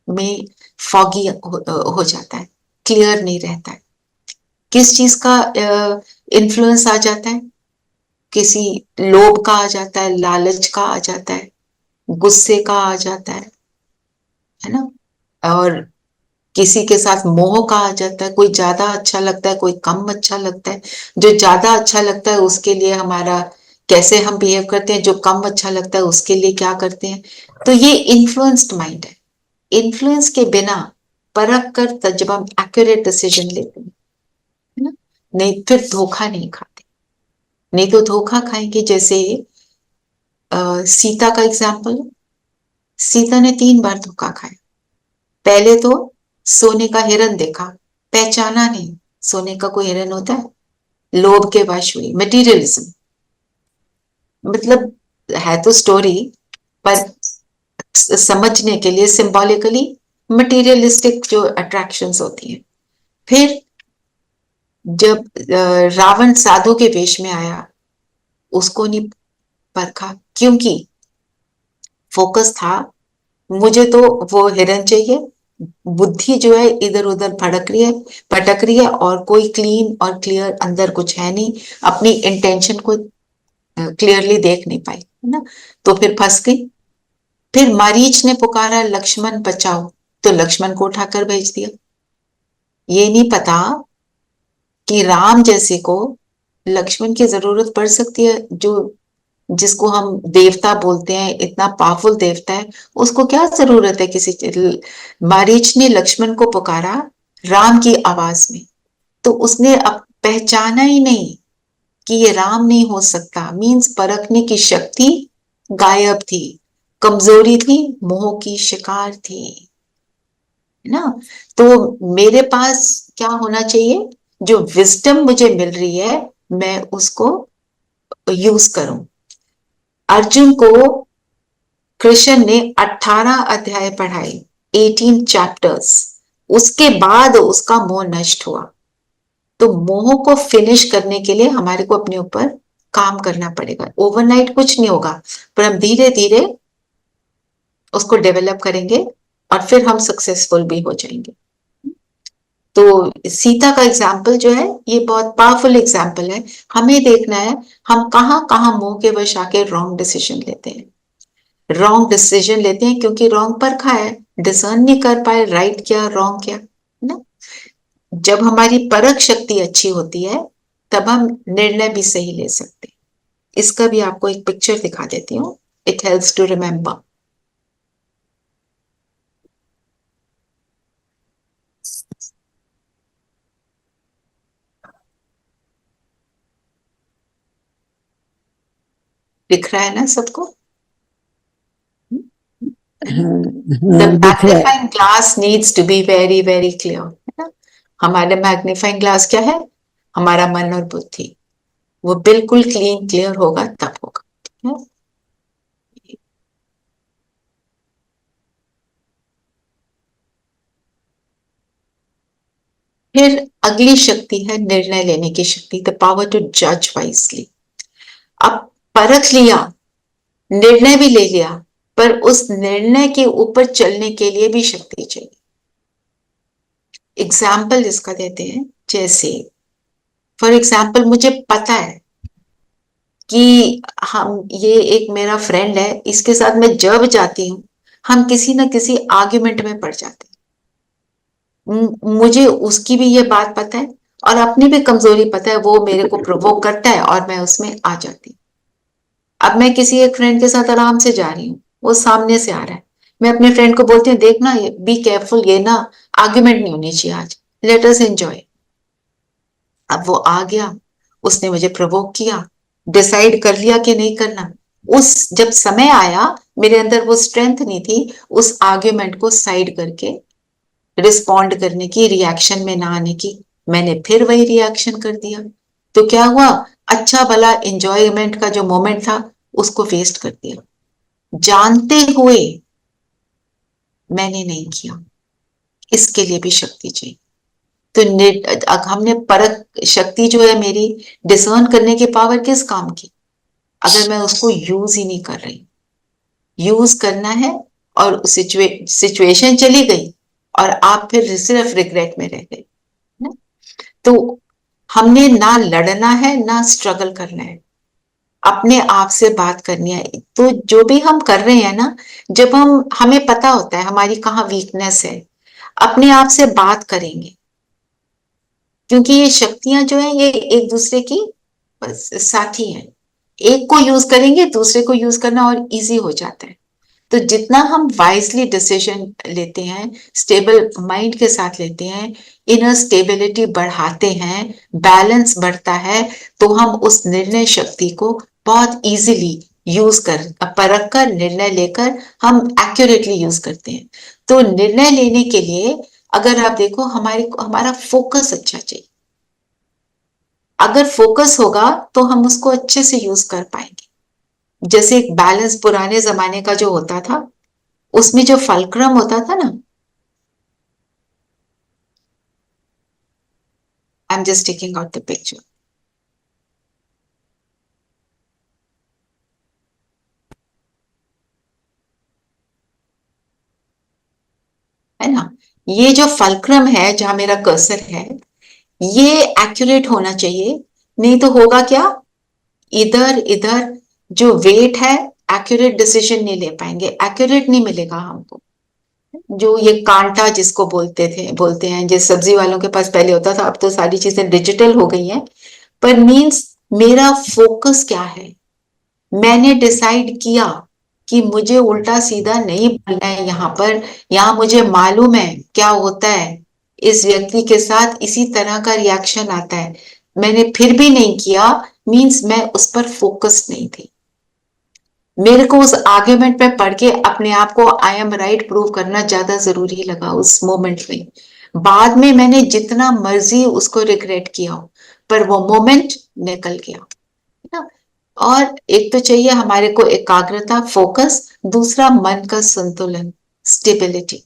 में फॉगी हो जाता है, क्लियर नहीं रहता है। किस चीज का इन्फ्लुएंस आ जाता है, किसी लोभ का आ जाता है, लालच का आ जाता है, गुस्से का आ जाता है ना। और किसी के साथ मोह का आ जाता है, कोई ज्यादा अच्छा लगता है, कोई कम अच्छा लगता है। जो ज्यादा अच्छा लगता है उसके लिए हमारा कैसे हम बिहेव करते हैं, जो कम अच्छा लगता है उसके लिए क्या करते हैं। तो ये इन्फ्लुएंस्ड माइंड है। इन्फ्लुएंस के बिना परख कर तब जब हम एक्यूरेट डिसीजन लेते हैं, है ना, नहीं फिर धोखा नहीं खाते। नहीं तो धोखा खाएंगे। जैसे सीता का एग्जाम्पल, सीता ने 3 बार धोखा खाया। पहले तो सोने का हिरन देखा, पहचाना नहीं, सोने का कोई हिरन होता है। लोभ के वश हुई, मटेरियलिज्म। मतलब है तो स्टोरी, पर समझने के लिए सिंबॉलिकली मटेरियलिस्टिक जो अट्रैक्शंस होती हैं। फिर जब रावण साधु के वेश में आया, उसको नहीं परखा, क्योंकि फोकस था मुझे तो वो हिरन चाहिए। बुद्धि जो है इधर उधर भटक रही है, और कोई क्लीन और क्लियर अंदर कुछ है नहीं, अपनी इंटेंशन को क्लियरली देख नहीं पाई, है ना। तो फिर फंस गई। फिर मारीच ने पुकारा लक्ष्मण बचाओ, तो लक्ष्मण को उठाकर भेज दिया। ये नहीं पता कि राम जैसे को लक्ष्मण की जरूरत पड़ सकती है, जो जिसको हम देवता बोलते हैं, इतना पावरफुल देवता है, उसको क्या जरूरत है किसी मारीच ने लक्ष्मण को पुकारा राम की आवाज में, तो उसने अब पहचाना ही नहीं कि ये राम नहीं हो सकता। मींस परखने की शक्ति गायब थी, कमजोरी थी, मोह की शिकार थी, है ना। तो मेरे पास क्या होना चाहिए, जो विजडम मुझे मिल रही है मैं उसको यूज करूं। अर्जुन को कृष्ण ने 18 अध्याय पढ़ाए, 18 चैप्टर्स। उसके बाद उसका मोह नष्ट हुआ। तो मोह को फिनिश करने के लिए हमारे को अपने ऊपर काम करना पड़ेगा। ओवरनाइट कुछ नहीं होगा, पर हम धीरे धीरे उसको डेवलप करेंगे और फिर हम सक्सेसफुल भी हो जाएंगे। तो सीता का एग्जाम्पल जो है ये बहुत पावरफुल एग्जाम्पल है। हमें देखना है हम कहाँ कहाँ मोह के वश आके रॉन्ग डिसीजन लेते हैं। रॉन्ग डिसीजन लेते हैं क्योंकि रॉन्ग परखा है, डिसर्न नहीं कर पाए राइट क्या रॉन्ग क्या, है ना। जब हमारी परख शक्ति अच्छी होती है तब हम निर्णय भी सही ले सकते हैं। इसका भी आपको एक पिक्चर दिखा देती हूँ, इट हेल्प्स टू रिमेम्बर। दिख रहा है ना सबको? The दिख रहा है। magnifying glass needs to be very very clear, है ना। हमारा मैग्नीफाइंग ग्लास क्या है, हमारा मन और बुद्धि, वो बिल्कुल क्लीन क्लियर होगा तब होगा, ठीक है। फिर अगली शक्ति है निर्णय लेने की शक्ति, द पावर टू जज वाइजली। अब परख लिया, निर्णय भी ले लिया, पर उस निर्णय के ऊपर चलने के लिए भी शक्ति चाहिए। एग्जाम्पल इसका देते हैं, जैसे फॉर एग्जाम्पल मुझे पता है कि हम ये एक मेरा फ्रेंड है, इसके साथ मैं जब जाती हूँ हम किसी ना किसी आर्ग्यूमेंट में पड़ जाते हैं। मुझे उसकी भी ये बात पता है और अपनी भी कमजोरी पता है, वो मेरे को प्रोवोक करता है और मैं उसमें आ जाती हूँ। अब मैं किसी एक फ्रेंड के साथ आराम से जा रही हूँ, वो सामने से आ रहा है, मैं अपने फ्रेंड को बोलती हूँ देखना बी केयरफुल, ये ना आर्ग्यूमेंट नहीं होनी चाहिए आज, लेट अस एंजॉय। अब वो आ गया, उसने मुझे प्रवोक किया, डिसाइड कर लिया कि नहीं करना। उस जब समय आया, मेरे अंदर वो स्ट्रेंथ नहीं थी उस आर्ग्यूमेंट को साइड करके रिस्पॉन्ड करने की, रिएक्शन में ना आने की। मैंने फिर वही रिएक्शन कर दिया, तो क्या हुआ, अच्छा भला एंजॉयमेंट का जो मोमेंट था उसको वेस्ट कर दिया, जानते हुए मैंने नहीं किया। इसके लिए भी शक्ति चाहिए। तो हमने परख शक्ति जो है मेरी, डिसर्न करने की पावर किस काम की, अगर मैं उसको यूज ही नहीं कर रही। यूज करना है और सिचुएशन चली गई और आप फिर सिर्फ रिग्रेट में रह गए ना। तो हमने ना लड़ना है ना स्ट्रगल करना है, अपने आप से बात करनी है। तो जो भी हम कर रहे हैं ना, जब हमें पता होता है हमारी कहाँ वीकनेस है, अपने आप से बात करेंगे, क्योंकि ये शक्तियां जो है ये एक दूसरे की साथी हैं। एक को यूज करेंगे दूसरे को यूज करना और इजी हो जाता है। तो जितना हम वाइजली डिसीजन लेते हैं, स्टेबल माइंड के साथ लेते हैं, इनर स्टेबिलिटी बढ़ाते हैं, बैलेंस बढ़ता है, तो हम उस निर्णय शक्ति को बहुत इजीली यूज कर, परख कर, निर्णय लेकर हम एक्यूरेटली यूज करते हैं। तो निर्णय लेने के लिए अगर आप देखो, हमारा फोकस अच्छा चाहिए। अगर फोकस होगा तो हम उसको अच्छे से यूज कर पाएंगे। जैसे एक बैलेंस पुराने जमाने का जो होता था, उसमें जो फलक्रम होता था ना, I am just taking out the picture, है ना। ये जो फलक्रम है जहां मेरा कर्सर है, ये एक्यूरेट होना चाहिए, नहीं तो होगा क्या, इधर इधर जो वेट है, एक्यूरेट डिसीजन नहीं ले पाएंगे, एक्यूरेट नहीं मिलेगा हमको। जो ये कांटा जिसको बोलते हैं, जिस सब्जी वालों के पास पहले होता था, अब तो सारी चीजें डिजिटल हो गई हैं, पर मीन्स मेरा फोकस क्या है। मैंने डिसाइड किया कि मुझे उल्टा सीधा नहीं बोलना है यहाँ पर, यहाँ मुझे मालूम है क्या होता है, इस व्यक्ति के साथ इसी तरह का रिएक्शन आता है, मैंने फिर भी नहीं किया, मीन्स मैं उस पर फोकस नहीं थी। मेरे को उस आर्ग्यूमेंट में पढ़ के अपने आप को आई एम राइट प्रूव करना ज्यादा जरूरी लगा उस मोमेंट में। बाद में मैंने जितना मर्जी उसको रिग्रेट किया हो, पर वो मोमेंट निकल गया, है ना। और एक तो चाहिए हमारे को एकाग्रता, फोकस, दूसरा मन का संतुलन, स्टेबिलिटी,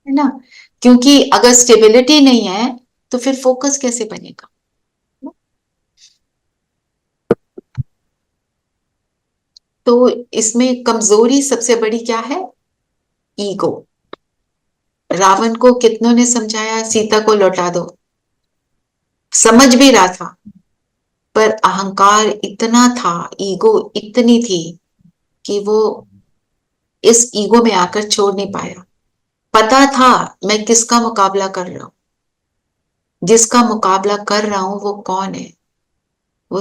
है ना। क्योंकि अगर स्टेबिलिटी नहीं है तो फिर फोकस कैसे बनेगा। तो इसमें कमजोरी सबसे बड़ी क्या है, ईगो। रावण को कितनों ने समझाया सीता को लौटा दो, समझ भी रहा था, पर अहंकार इतना था, ईगो इतनी थी कि वो इस ईगो में आकर छोड़ नहीं पाया। पता था मैं किसका मुकाबला कर रहा हूं, जिसका मुकाबला कर रहा हूं वो कौन है, वो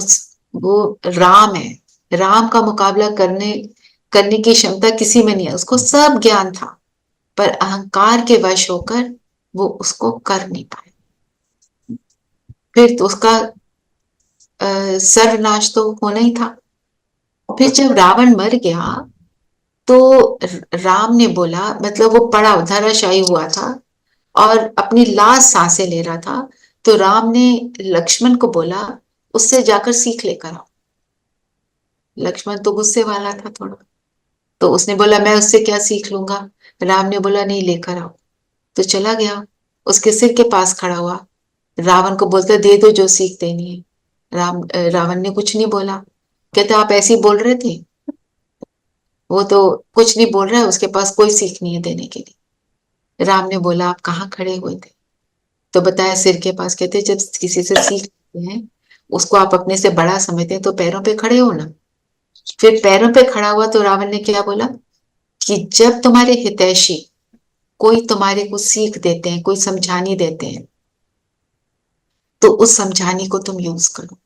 वो राम है। राम का मुकाबला करने करने की क्षमता किसी में नहीं है, उसको सब ज्ञान था, पर अहंकार के वश होकर वो उसको कर नहीं पाए। फिर तो उसका सर्वनाश तो होना ही था। फिर जब रावण मर गया तो राम ने बोला, मतलब वो पड़ा धराशायी हुआ था और अपनी लास्ट सांसें ले रहा था, तो राम ने लक्ष्मण को बोला उससे जाकर सीख लेकर आओ। लक्ष्मण तो गुस्से वाला था थोड़ा, तो उसने बोला मैं उससे क्या सीख लूंगा। राम ने बोला नहीं, लेकर आओ। तो चला गया, उसके सिर के पास खड़ा हुआ, रावण को बोलता दे दो जो सीख देनी है। रावण ने कुछ नहीं बोला, कहते आप ऐसे ही बोल रहे थे, वो तो कुछ नहीं बोल रहा है, उसके पास कोई सीख नहीं है देने के लिए। राम ने बोला आप कहाँ खड़े हुए थे? तो बताया सिर के पास। कहते जब किसी से सीखते हैं, उसको आप अपने से बड़ा समझते हैं तो पैरों पे खड़े हो ना। फिर पैरों पे खड़ा हुआ तो रावण ने क्या बोला कि जब तुम्हारे हितैषी कोई तुम्हारे को सीख देते हैं, कोई समझानी देते हैं, तो उस समझानी को तुम यूज करो,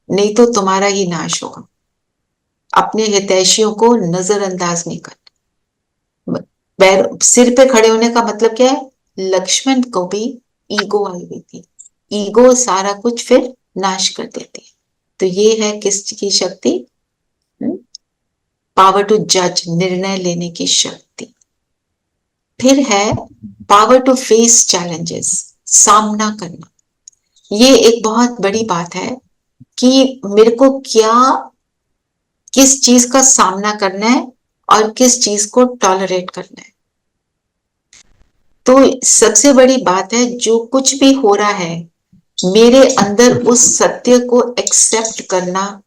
नहीं तो तुम्हारा ही नाश होगा। अपने हितैषियों को नजरअंदाज नहीं करना। पैर सिर पे खड़े होने का मतलब क्या है? लक्ष्मण को भी ईगो आई हुई थी। ईगो सारा कुछ फिर नाश कर देती है। तो ये है किसकी शक्ति? पावर टू जज, निर्णय लेने की शक्ति। फिर है पावर टू फेस चैलेंजेस, सामना करना। ये एक बहुत बड़ी बात है कि मेरे को क्या, किस चीज का सामना करना है और किस चीज को टॉलरेट करना है। तो सबसे बड़ी बात है, जो कुछ भी हो रहा है मेरे अंदर उस सत्य को एक्सेप्ट करना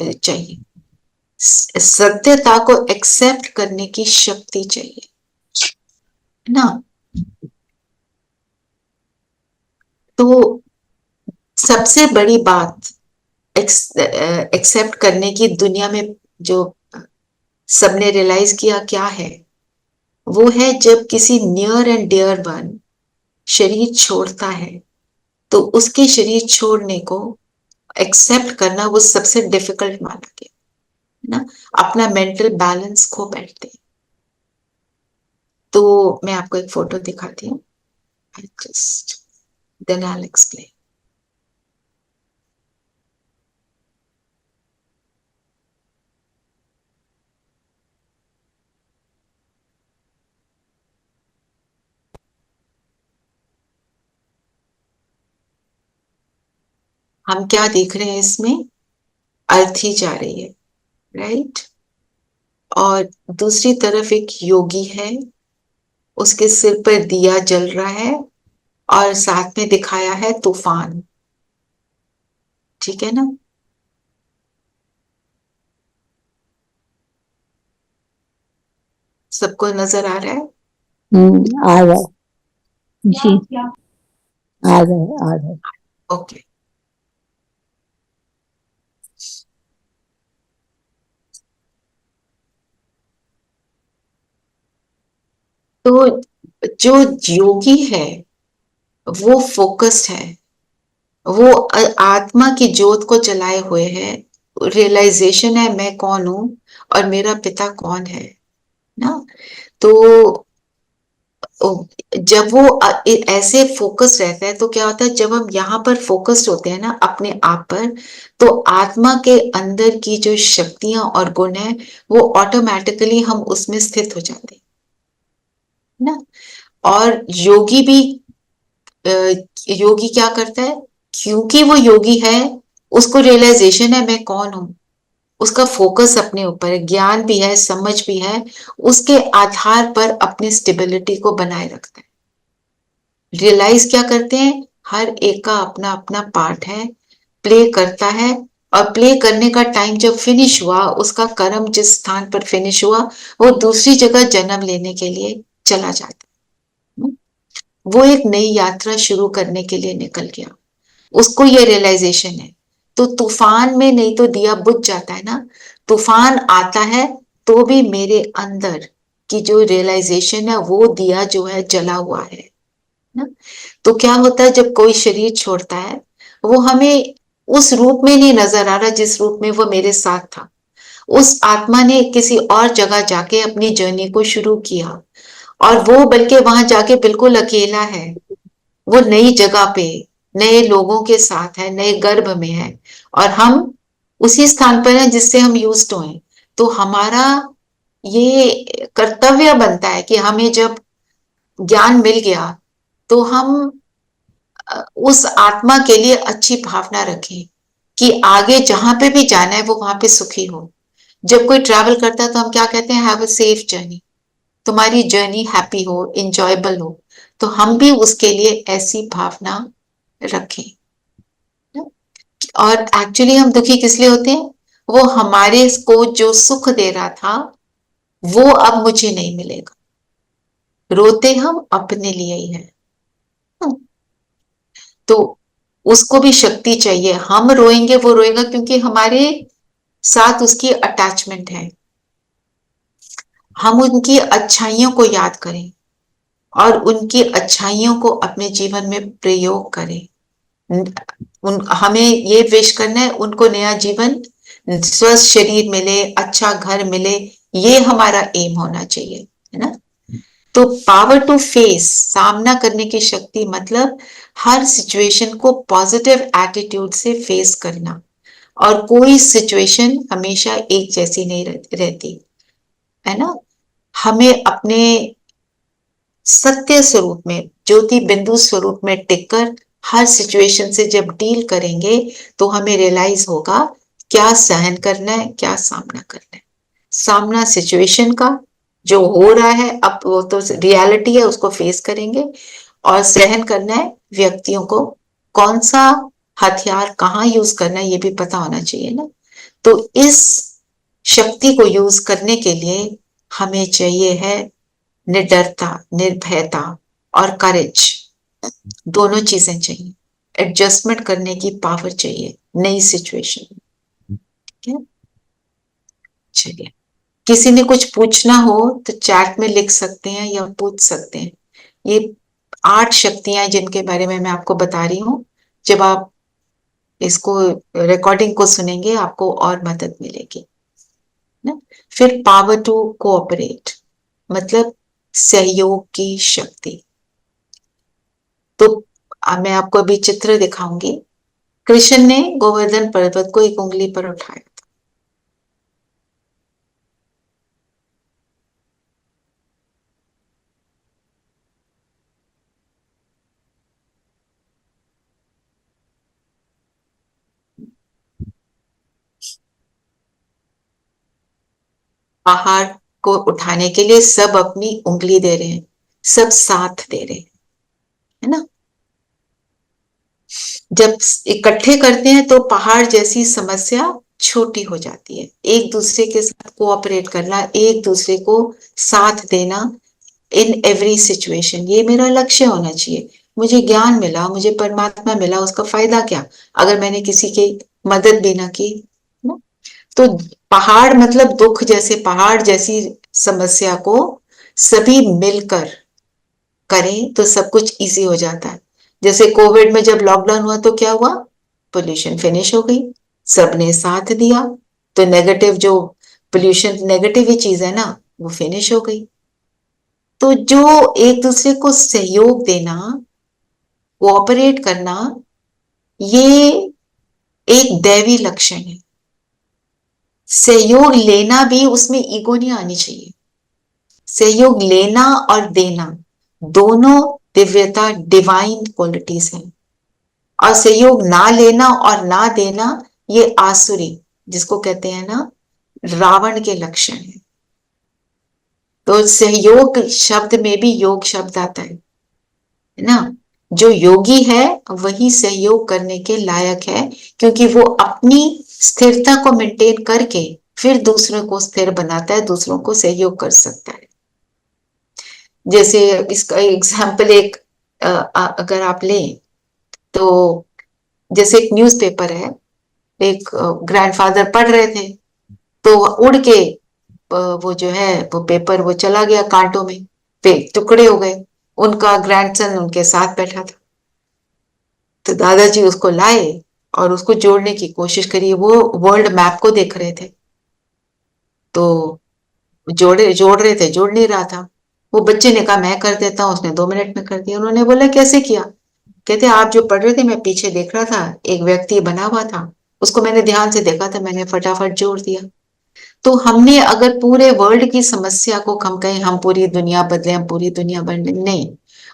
चाहिए। सत्यता को एक्सेप्ट करने की शक्ति चाहिए, है ना। तो सबसे बड़ी बात एक्सेप्ट करने की दुनिया में जो सबने रियलाइज किया क्या है, वो है जब किसी नियर एंड डियर वन शरीर छोड़ता है तो उसके शरीर छोड़ने को एक्सेप्ट करना वो सबसे डिफिकल्ट माना गया, है ना। अपना मेंटल बैलेंस खो बैठते हैं। तो मैं आपको एक फोटो दिखाती हूँ, just then I will explain. हम क्या देख रहे हैं इसमें? अर्थी जा रही है, राइट। और दूसरी तरफ एक योगी है, उसके सिर पर दिया जल रहा है और साथ में दिखाया है तूफान। ठीक है ना। सबको नजर आ रहा है? आ रहा है जी, आ रहा है। ओके। तो जो योगी है वो फोकस्ड है, वो आत्मा की ज्योत को जलाए हुए है। रियलाइजेशन है मैं कौन हूं और मेरा पिता कौन है ना। तो जब वो ऐसे फोकस रहता है तो क्या होता है, जब हम यहाँ पर फोकस्ड होते हैं ना अपने आप पर, तो आत्मा के अंदर की जो शक्तियां और गुण है वो ऑटोमेटिकली हम उसमें स्थित हो जाते हैं ना। और योगी भी योगी क्या करता है, क्योंकि वो योगी है, उसको रियलाइजेशन है मैं कौन हूं, उसका फोकस अपने ऊपर है, ज्ञान भी है, समझ भी है, उसके आधार पर अपनी स्टेबिलिटी को बनाए रखता है। रियलाइज क्या करते हैं, हर एक का अपना अपना पार्ट है, प्ले करता है। और प्ले करने का टाइम जब फिनिश हुआ, उसका कर्म जिस स्थान पर फिनिश हुआ, वो दूसरी जगह जन्म लेने के लिए चला जाता है। वो एक नई यात्रा शुरू करने के लिए निकल गया, उसको ये रियलाइजेशन है। तो तूफान में नहीं तो दिया बुझ जाता है ना, तूफान आता है तो भी मेरे अंदर की जो रियलाइजेशन है वो दिया जो है जला हुआ है ना। तो क्या होता है जब कोई शरीर छोड़ता है, वो हमें उस रूप में नहीं नजर आ रहा जिस रूप में वो मेरे साथ था। उस आत्मा ने किसी और जगह जाके अपनी जर्नी को शुरू किया, और वो बल्कि वहां जाके बिल्कुल अकेला है। वो नई जगह पे नए लोगों के साथ है, नए गर्भ में है, और हम उसी स्थान पर हैं जिससे हम यूज्ड टू हैं। तो हमारा ये कर्तव्य बनता है कि हमें जब ज्ञान मिल गया तो हम उस आत्मा के लिए अच्छी भावना रखें कि आगे जहां पे भी जाना है वो वहां पे सुखी हो। जब कोई ट्रैवल करता है तो हम क्या कहते हैं, हैव अ सेफ जर्नी, तुम्हारी जर्नी हैप्पी हो, इंजॉयबल हो। तो हम भी उसके लिए ऐसी भावना रखें। और एक्चुअली हम दुखी किस लिए होते हैं, वो हमारे को जो सुख दे रहा था वो अब मुझे नहीं मिलेगा। रोते हम अपने लिए ही है। तो उसको भी शक्ति चाहिए। हम रोएंगे, वो रोएगा क्योंकि हमारे साथ उसकी अटैचमेंट है। हम उनकी अच्छाइयों को याद करें और उनकी अच्छाइयों को अपने जीवन में प्रयोग करें। हमें ये विश करना है उनको नया जीवन, स्वस्थ शरीर मिले, अच्छा घर मिले, ये हमारा एम होना चाहिए, है ना। तो पावर टू फेस, सामना करने की शक्ति मतलब हर सिचुएशन को पॉजिटिव एटीट्यूड से फेस करना। और कोई सिचुएशन हमेशा एक जैसी नहीं रहती, है ना। हमें अपने सत्य स्वरूप में, ज्योति बिंदु स्वरूप में टिककर हर सिचुएशन से जब डील करेंगे तो हमें रियलाइज होगा क्या सहन करना है, क्या सामना करना है। सामना सिचुएशन का जो हो रहा है, अब वो तो रियलिटी है, उसको फेस करेंगे। और सहन करना है व्यक्तियों को, कौन सा हथियार कहाँ यूज करना है ये भी पता होना चाहिए ना। तो इस शक्ति को यूज करने के लिए हमें चाहिए है निडरता, निर्भयता और करेज। दोनों चीजें चाहिए। एडजस्टमेंट करने की पावर चाहिए नई सिचुएशन में। ठीक है, चलिए। किसी ने कुछ पूछना हो तो चैट में लिख सकते हैं या पूछ सकते हैं। ये 8 शक्तियां जिनके बारे में मैं आपको बता रही हूँ, जब आप इसको रिकॉर्डिंग को सुनेंगे आपको और मदद मिलेगी ना। फिर पावर टू कोऑपरेट मतलब सहयोग की शक्ति। तो मैं आपको अभी चित्र दिखाऊंगी। कृष्ण ने गोवर्धन पर्वत को एक उंगली पर उठाया था। पहाड़ को उठाने के लिए सब अपनी उंगली दे रहे हैं, सब साथ दे रहे हैं, है ना। जब इकट्ठे करते हैं तो पहाड़ जैसी समस्या छोटी हो जाती है। एक दूसरे के साथ कोऑपरेट करना, एक दूसरे को साथ देना इन एवरी सिचुएशन, ये मेरा लक्ष्य होना चाहिए। मुझे ज्ञान मिला, मुझे परमात्मा मिला, उसका फायदा क्या अगर मैंने किसी की मदद भी ना की ना? तो पहाड़ मतलब दुख जैसे पहाड़ जैसी समस्या को सभी मिलकर करें तो सब कुछ इजी हो जाता है। जैसे कोविड में जब लॉकडाउन हुआ तो क्या हुआ, पोल्यूशन फिनिश हो गई, सबने साथ दिया, तो नेगेटिव जो पोल्यूशन नेगेटिव ही चीज है ना, वो फिनिश हो गई। तो जो एक दूसरे को सहयोग देना, कोऑपरेट करना, ये एक दैवी लक्षण है। सहयोग लेना भी, उसमें ईगो नहीं आनी चाहिए। सहयोग लेना और देना दोनों दिव्यता, डिवाइन क्वालिटीज हैं। और सहयोग ना लेना और ना देना ये आसुरी, जिसको कहते हैं ना रावण के लक्षण है। तो सहयोग शब्द में भी योग शब्द आता है ना। जो योगी है वही सहयोग करने के लायक है, क्योंकि वो अपनी स्थिरता को मेंटेन करके फिर दूसरों को स्थिर बनाता है, दूसरों को सहयोग कर सकता है। जैसे इसका एग्जाम्पल एक अगर आप लें तो, जैसे एक न्यूज़पेपर है, एक ग्रैंडफादर पढ़ रहे थे, तो उड़ के वो जो है वो पेपर वो चला गया कांटों में, पे टुकड़े हो गए। उनका ग्रैंडसन उनके साथ बैठा था, तो दादाजी उसको लाए और उसको जोड़ने की कोशिश करी। वो वर्ल्ड मैप को देख रहे थे, तो जोड़ रहे थे, जोड़ नहीं रहा था। वो बच्चे ने कहा मैं कर देता हूँ, उसने 2 मिनट में कर दिया। उन्होंने बोला कैसे किया? कहते आप जो पढ़ रहे थे मैं पीछे देख रहा था, एक व्यक्ति बना हुआ था, उसको मैंने ध्यान से देखा था, मैंने फटाफट जोड़ दिया। तो हमने अगर पूरे वर्ल्ड की समस्या को हम कहें हम पूरी दुनिया बदले, हम पूरी दुनिया बदले, नहीं।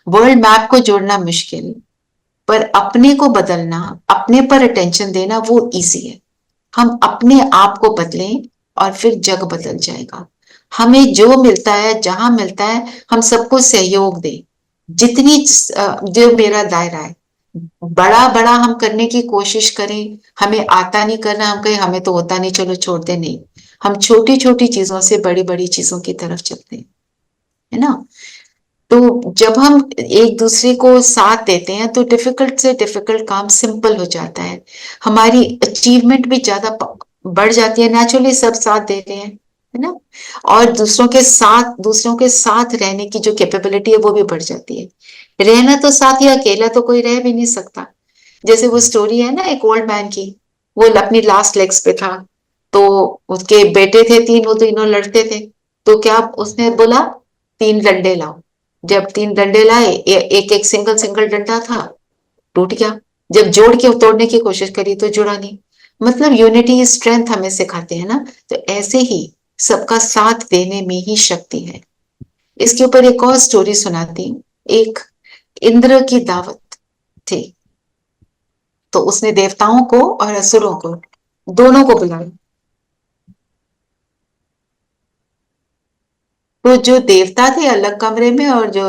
वर्ल्ड मैप को जोड़ना मुश्किल, पर अपने को बदलना, अपने पर अटेंशन देना वो इजी है। हम अपने आप को बदलें और फिर जग बदल जाएगा। हमें जो मिलता है, जहां मिलता है, हम सबको सहयोग दें। जितनी जो मेरा दायरा है, बड़ा बड़ा हम करने की कोशिश करें। हमें आता नहीं करना, हम कहें हमें तो होता नहीं, चलो छोड़ दे, नहीं। हम छोटी छोटी चीजों से बड़ी बड़ी चीजों की तरफ चलते हैं, है ना। तो जब हम एक दूसरे को साथ देते हैं तो डिफिकल्ट से डिफिकल्ट काम सिंपल हो जाता है, हमारी अचीवमेंट भी ज्यादा बढ़ जाती है। नेचुरली सब साथ दे रहे हैं, है ना, और दूसरों के साथ रहने की जो कैपेबिलिटी है वो भी बढ़ जाती है। रहना तो साथ ही, अकेला तो कोई रह भी नहीं सकता। जैसे वो स्टोरी है ना एक ओल्ड मैन की, वो अपनी लास्ट लेग्स पे था, तो उसके बेटे थे तीन, वो तीनों लड़ते थे, तो क्या उसने बोला, तीन डंडे लाओ। जब तीन डंडे लाए, एक एक सिंगल सिंगल डंडा था, टूट गया। जब जोड़ के तोड़ने की कोशिश करी तो जुड़ा नहीं। मतलब यूनिटी स्ट्रेंथ हमें सिखाते हैं ना। तो ऐसे ही सबका साथ देने में ही शक्ति है। इसके ऊपर एक और स्टोरी सुनाती हूँ। एक इंद्र की दावत थी, तो उसने देवताओं को और असुरों को दोनों को बुलाया। तो जो देवता थे अलग कमरे में और जो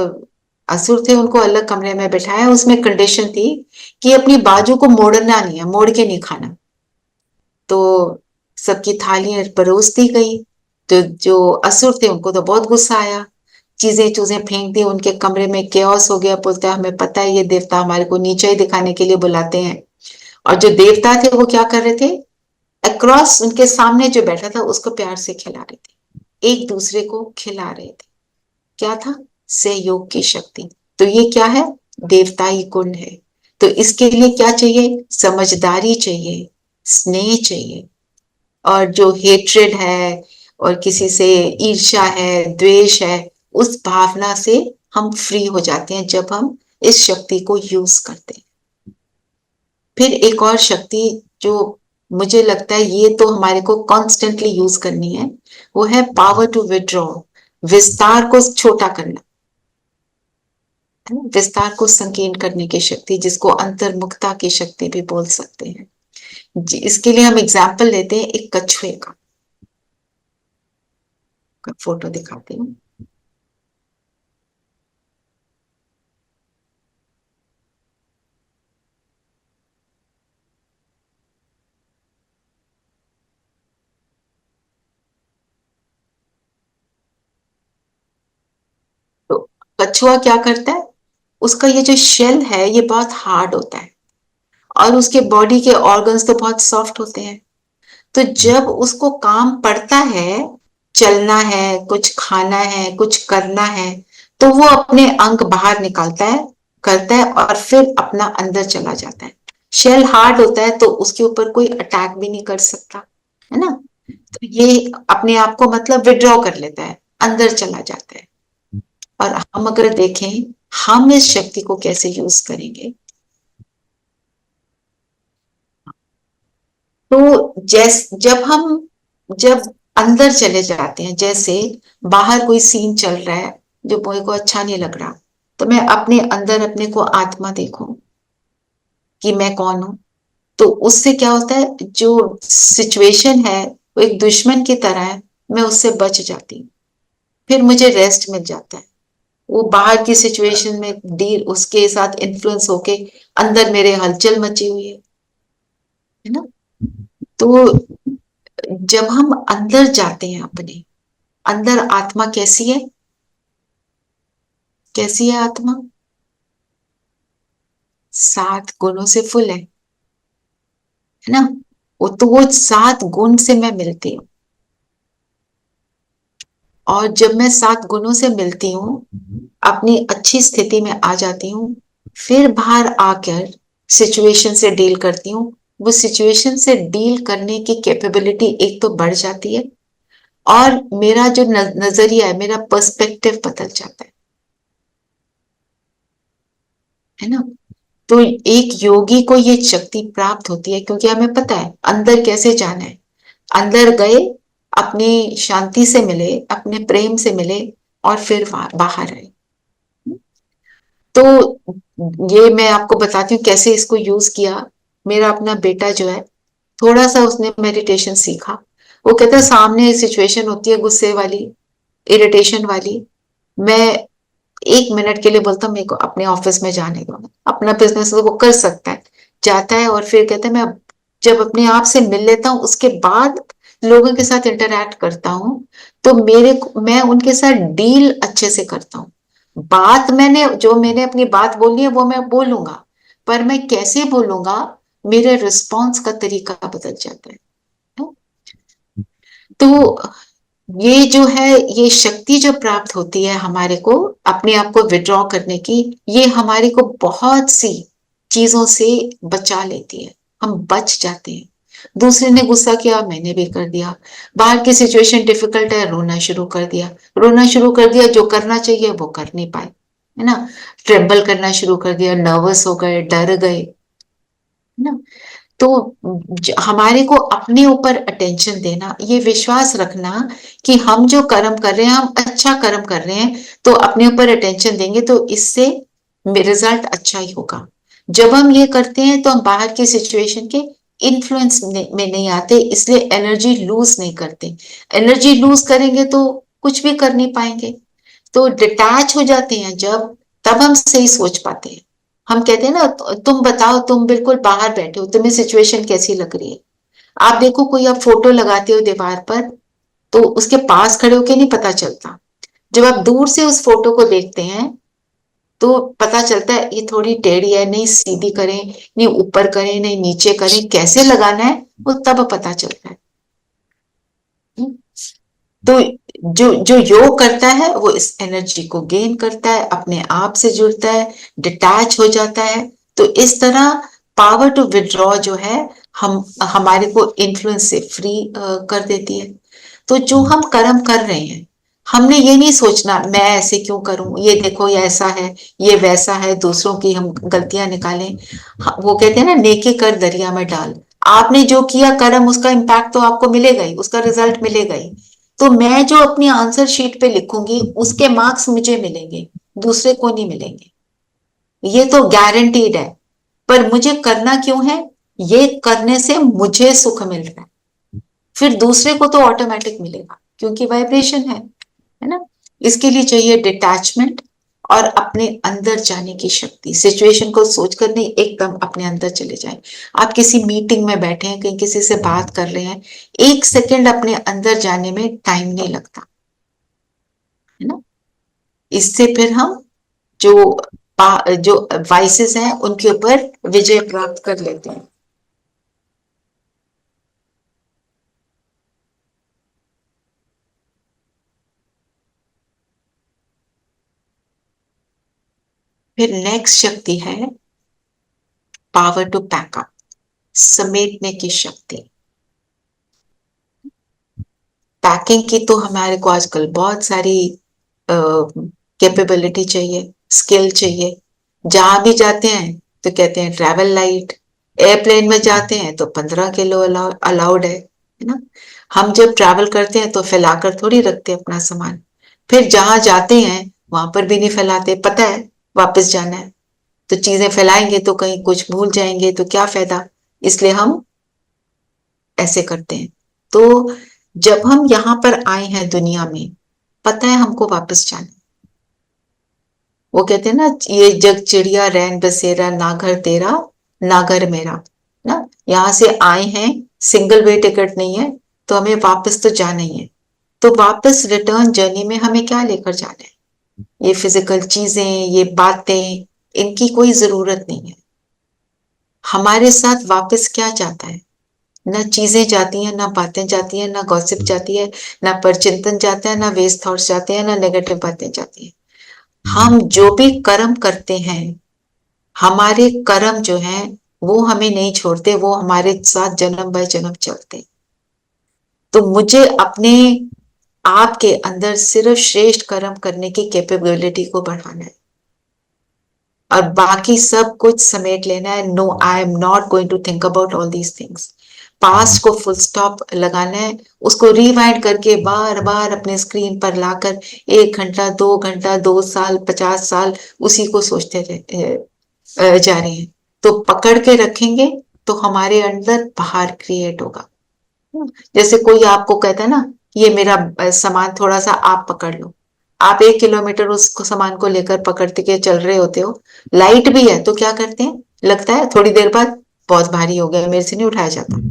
असुर थे उनको अलग कमरे में बिठाया। उसमें कंडीशन थी कि अपनी बाजू को मोड़ना नहीं है, मोड़ के नहीं खाना। तो सबकी थालियां परोस दी गई। तो जो असुर थे उनको तो बहुत गुस्सा आया, चीजें चूजें फेंक दी, उनके कमरे में केओस हो गया। बोलते हमें पता है ये देवता हमारे को नीचा ही दिखाने के लिए बुलाते हैं। और जो देवता थे वो क्या कर रहे थे, अक्रॉस उनके सामने जो बैठा था उसको प्यार से खिला रहे थे, एक दूसरे को खिला रहे थे। क्या था, सहयोग की शक्ति। तो ये क्या है, देवताई गुण है। तो इसके लिए क्या चाहिए, समझदारी चाहिए, स्नेह चाहिए। और जो हेट्रेड है और किसी से ईर्ष्या है, द्वेष है, उस भावना से हम फ्री हो जाते हैं जब हम इस शक्ति को यूज करते हैं। फिर एक और शक्ति जो मुझे लगता है ये तो हमारे को कॉन्स्टेंटली यूज करनी है, वो है पावर टू विड्रॉ, विस्तार को छोटा करना, है ना? विस्तार को संकीर्ण करने की शक्ति, जिसको अंतर्मुखता की शक्ति भी बोल सकते हैं। इसके लिए हम एग्जाम्पल लेते हैं एक कछुए का फोटो दिखाती हूँ। तो कछुआ क्या करता है, उसका ये जो शेल है ये बहुत हार्ड होता है और उसके बॉडी के ऑर्गन्स तो बहुत सॉफ्ट होते हैं। तो जब उसको काम पड़ता है, चलना है, कुछ खाना है, कुछ करना है, तो वो अपने अंग बाहर निकालता है, करता है और फिर अपना अंदर चला जाता है। शेल हार्ड होता है तो उसके ऊपर कोई अटैक भी नहीं कर सकता, है ना। तो ये अपने आप को मतलब विड्रॉ कर लेता है, अंदर चला जाता है। और हम अगर देखें हम इस शक्ति को कैसे यूज करेंगे, तो जब अंदर चले जाते हैं, जैसे बाहर कोई सीन चल रहा है जो मेरे को अच्छा नहीं लग रहा, तो मैं अपने अंदर अपने को आत्मा देखूं कि मैं कौन हूं। तो उससे क्या होता है, जो सिचुएशन है वो एक दुश्मन की तरह है, मैं उससे बच जाती हूँ, फिर मुझे रेस्ट मिल जाता है। वो बाहर की सिचुएशन में डील उसके साथ इन्फ्लुएंस होके अंदर मेरे हलचल मची हुई है ना। तो जब हम अंदर जाते हैं, अपने अंदर आत्मा कैसी है, कैसी है आत्मा, 7 गुणों से फुल है ना। वो तो वो 7 गुण से मैं मिलती हूँ, और जब मैं 7 गुणों से मिलती हूँ, अपनी अच्छी स्थिति में आ जाती हूँ, फिर बाहर आकर सिचुएशन से डील करती हूँ। वो सिचुएशन से डील करने की कैपेबिलिटी एक तो बढ़ जाती है, और मेरा जो नजरिया है, मेरा पर्सपेक्टिव बदल जाता है ना। तो एक योगी को ये शक्ति प्राप्त होती है क्योंकि हमें पता है अंदर कैसे जाना है। अंदर गए, अपनी शांति से मिले, अपने प्रेम से मिले, और फिर बाहर आए। तो ये मैं आपको बताती हूँ कैसे इसको यूज किया। मेरा अपना बेटा जो है, थोड़ा सा उसने मेडिटेशन सीखा। वो कहता है सामने सिचुएशन होती है गुस्से वाली, इरिटेशन वाली, मैं 1 मिनट के लिए बोलता हूँ मेरे को अपने ऑफिस में जाने दो, अपना बिजनेस वो कर सकता है, जाता है, और फिर कहता है मैं जब अपने आप से मिल लेता हूँ उसके बाद लोगों के साथ इंटरैक्ट करता हूँ, तो मैं उनके साथ डील अच्छे से करता हूँ। मैंने अपनी बात बोलनी है वो मैं बोलूंगा, पर मैं कैसे बोलूंगा, मेरे रिस्पॉन्स का तरीका बदल जाता है। तो ये जो है, ये शक्ति जो प्राप्त होती है हमारे को अपने आप को विड्रॉ करने की, ये हमारे को बहुत सी चीजों से बचा लेती है। हम बच जाते हैं। दूसरे ने गुस्सा किया, मैंने भी कर दिया। बाहर की सिचुएशन डिफिकल्ट है, रोना शुरू कर दिया। रोना शुरू कर दिया, जो करना चाहिए वो कर नहीं पाए, है ना। ट्रेम्बल करना शुरू कर दिया, नर्वस हो गए, डर गए, है ना। तो हमारे को अपने ऊपर अटेंशन देना, ये विश्वास रखना कि हम जो कर्म कर रहे हैं, हम अच्छा कर्म कर रहे हैं, तो अपने ऊपर अटेंशन देंगे तो इससे रिजल्ट अच्छा ही होगा। जब हम ये करते हैं तो हम बाहर की सिचुएशन के इन्फ्लुएंस में नहीं आते, इसलिए एनर्जी लूज नहीं करते। एनर्जी लूज करेंगे तो कुछ भी कर नहीं पाएंगे। तो डिटैच हो जाते हैं जब, तब हम सही सोच पाते हैं। हम कहते हैं ना, तुम बताओ, तुम बिल्कुल बाहर बैठे हो, तुम्हें सिचुएशन कैसी लग रही है। आप देखो, कोई आप फोटो लगाते हो दीवार पर, तो उसके पास खड़े होके नहीं पता चलता। जब आप दूर से उस फोटो को देखते हैं तो पता चलता है ये थोड़ी टेढ़ी है, नहीं सीधी करें, नहीं ऊपर करें, नहीं नीचे करें, कैसे लगाना है वो तब पता चलता है। तो जो जो योग करता है वो इस एनर्जी को गेन करता है, अपने आप से जुड़ता है, डिटैच हो जाता है। तो इस तरह पावर टू विड्रॉ जो है, हम हमारे को इन्फ्लुएंस से फ्री कर देती है। तो जो हम कर्म कर रहे हैं, हमने ये नहीं सोचना मैं ऐसे क्यों करूं, ये देखो ये ऐसा है, ये वैसा है, दूसरों की हम गलतियां निकालें। वो कहते हैं ना, नेकी कर दरिया में डाल। आपने जो किया कर्म, उसका इम्पैक्ट तो आपको मिलेगा ही, उसका रिजल्ट मिलेगा ही। तो मैं जो अपनी आंसर शीट पे लिखूंगी उसके मार्क्स मुझे मिलेंगे, दूसरे को नहीं मिलेंगे, ये तो गारंटीड है। पर मुझे करना क्यों है, ये करने से मुझे सुख मिल रहा है, फिर दूसरे को तो ऑटोमेटिक मिलेगा, क्योंकि वाइब्रेशन है ना। इसके लिए चाहिए डिटैचमेंट और अपने अंदर जाने की शक्ति। सिचुएशन को सोच कर नहीं, एकदम अपने अंदर चले जाएं। आप किसी मीटिंग में बैठे हैं, कहीं किसी से बात कर रहे हैं, 1 सेकंड अपने अंदर जाने में टाइम नहीं लगता, है ना। इससे फिर हम जो जो वाइसेस हैं उनके ऊपर विजय प्राप्त कर लेते हैं। फिर नेक्स्ट शक्ति है पावर टू पैकअप, समेटने की शक्ति। पैकिंग की तो हमारे को आजकल बहुत सारी कैपेबिलिटी चाहिए, स्किल चाहिए। जहां भी जाते हैं तो कहते हैं ट्रैवल लाइट, एयरप्लेन में जाते हैं तो 15 किलो अलाउड है ना। हम जब ट्रैवल करते हैं तो फैलाकर थोड़ी रखते अपना सामान, फिर जहां जाते हैं वहां पर भी नहीं फैलाते, पता है वापस जाना है, तो चीजें फैलाएंगे तो कहीं कुछ भूल जाएंगे तो क्या फायदा, इसलिए हम ऐसे करते हैं। तो जब हम यहाँ पर आए हैं दुनिया में, पता है हमको वापस जाना। वो कहते हैं ना, ये जग चिड़िया रैन बसेरा, ना घर तेरा ना घर मेरा, ना। यहाँ से आए हैं, सिंगल वे टिकट नहीं है, तो हमें वापस तो जाना ही है। तो वापस रिटर्न जर्नी में हमें क्या लेकर जाना है, ये फिजिकल चीजें, ये बातें, इनकी कोई जरूरत नहीं है। हमारे साथ वापस क्या जाता है, ना चीजें जाती हैं, ना बातें जाती हैं, ना गॉसिप जाती है, ना परचिंतन जाता है, ना वेस्ट थॉट्स जाते हैं, ना नेगेटिव बातें जाती हैं। हम जो भी कर्म करते हैं, हमारे कर्म जो हैं वो हमें नहीं छोड़ते, वो हमारे साथ जन्म बाय जन्म चलते हैं। तो मुझे अपने आप के अंदर सिर्फ श्रेष्ठ कर्म करने की कैपेबिलिटी को बढ़ाना है और बाकी सब कुछ समेट लेना है। No, I am not going to think about all these things. Past को फुल स्टॉप लगाना है, उसको रिवाइंड करके बार बार अपने स्क्रीन पर लाकर 1 घंटा, 2 घंटा, 2 साल, 50 साल उसी को सोचते जा रहे हैं। तो पकड़ के रखेंगे तो हमारे अंदर बाहर क्रिएट होगा। जैसे कोई आपको कहता है ना, ये मेरा सामान थोड़ा सा आप पकड़ लो, आप 1 किलोमीटर उस सामान को लेकर पकड़ते के चल रहे होते हो, लाइट भी है तो क्या करते हैं, लगता है थोड़ी देर बाद बहुत भारी हो गया, मेरे से नहीं उठाया जाता।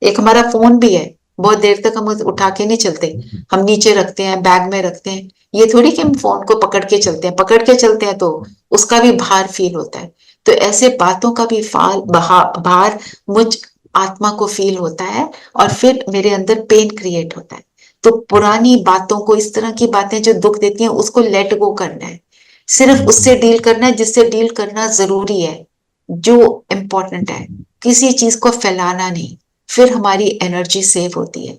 एक हमारा फोन भी है, बहुत देर तक हम उठा के नहीं चलते, हम नीचे रखते हैं, बैग में रखते हैं। ये थोड़ी कि हम फोन को पकड़ के चलते हैं, पकड़ के चलते हैं तो उसका भी भार फील होता है। तो ऐसे बातों का भी भार मुझ आत्मा को फील होता है, और फिर मेरे अंदर पेन क्रिएट होता है। तो पुरानी बातों को, इस तरह की बातें जो दुख देती हैं, उसको लेट गो करना है। सिर्फ उससे डील करना है जिससे डील करना जरूरी है, जो इम्पोर्टेंट है। किसी चीज को फैलाना नहीं, फिर हमारी एनर्जी सेव होती है।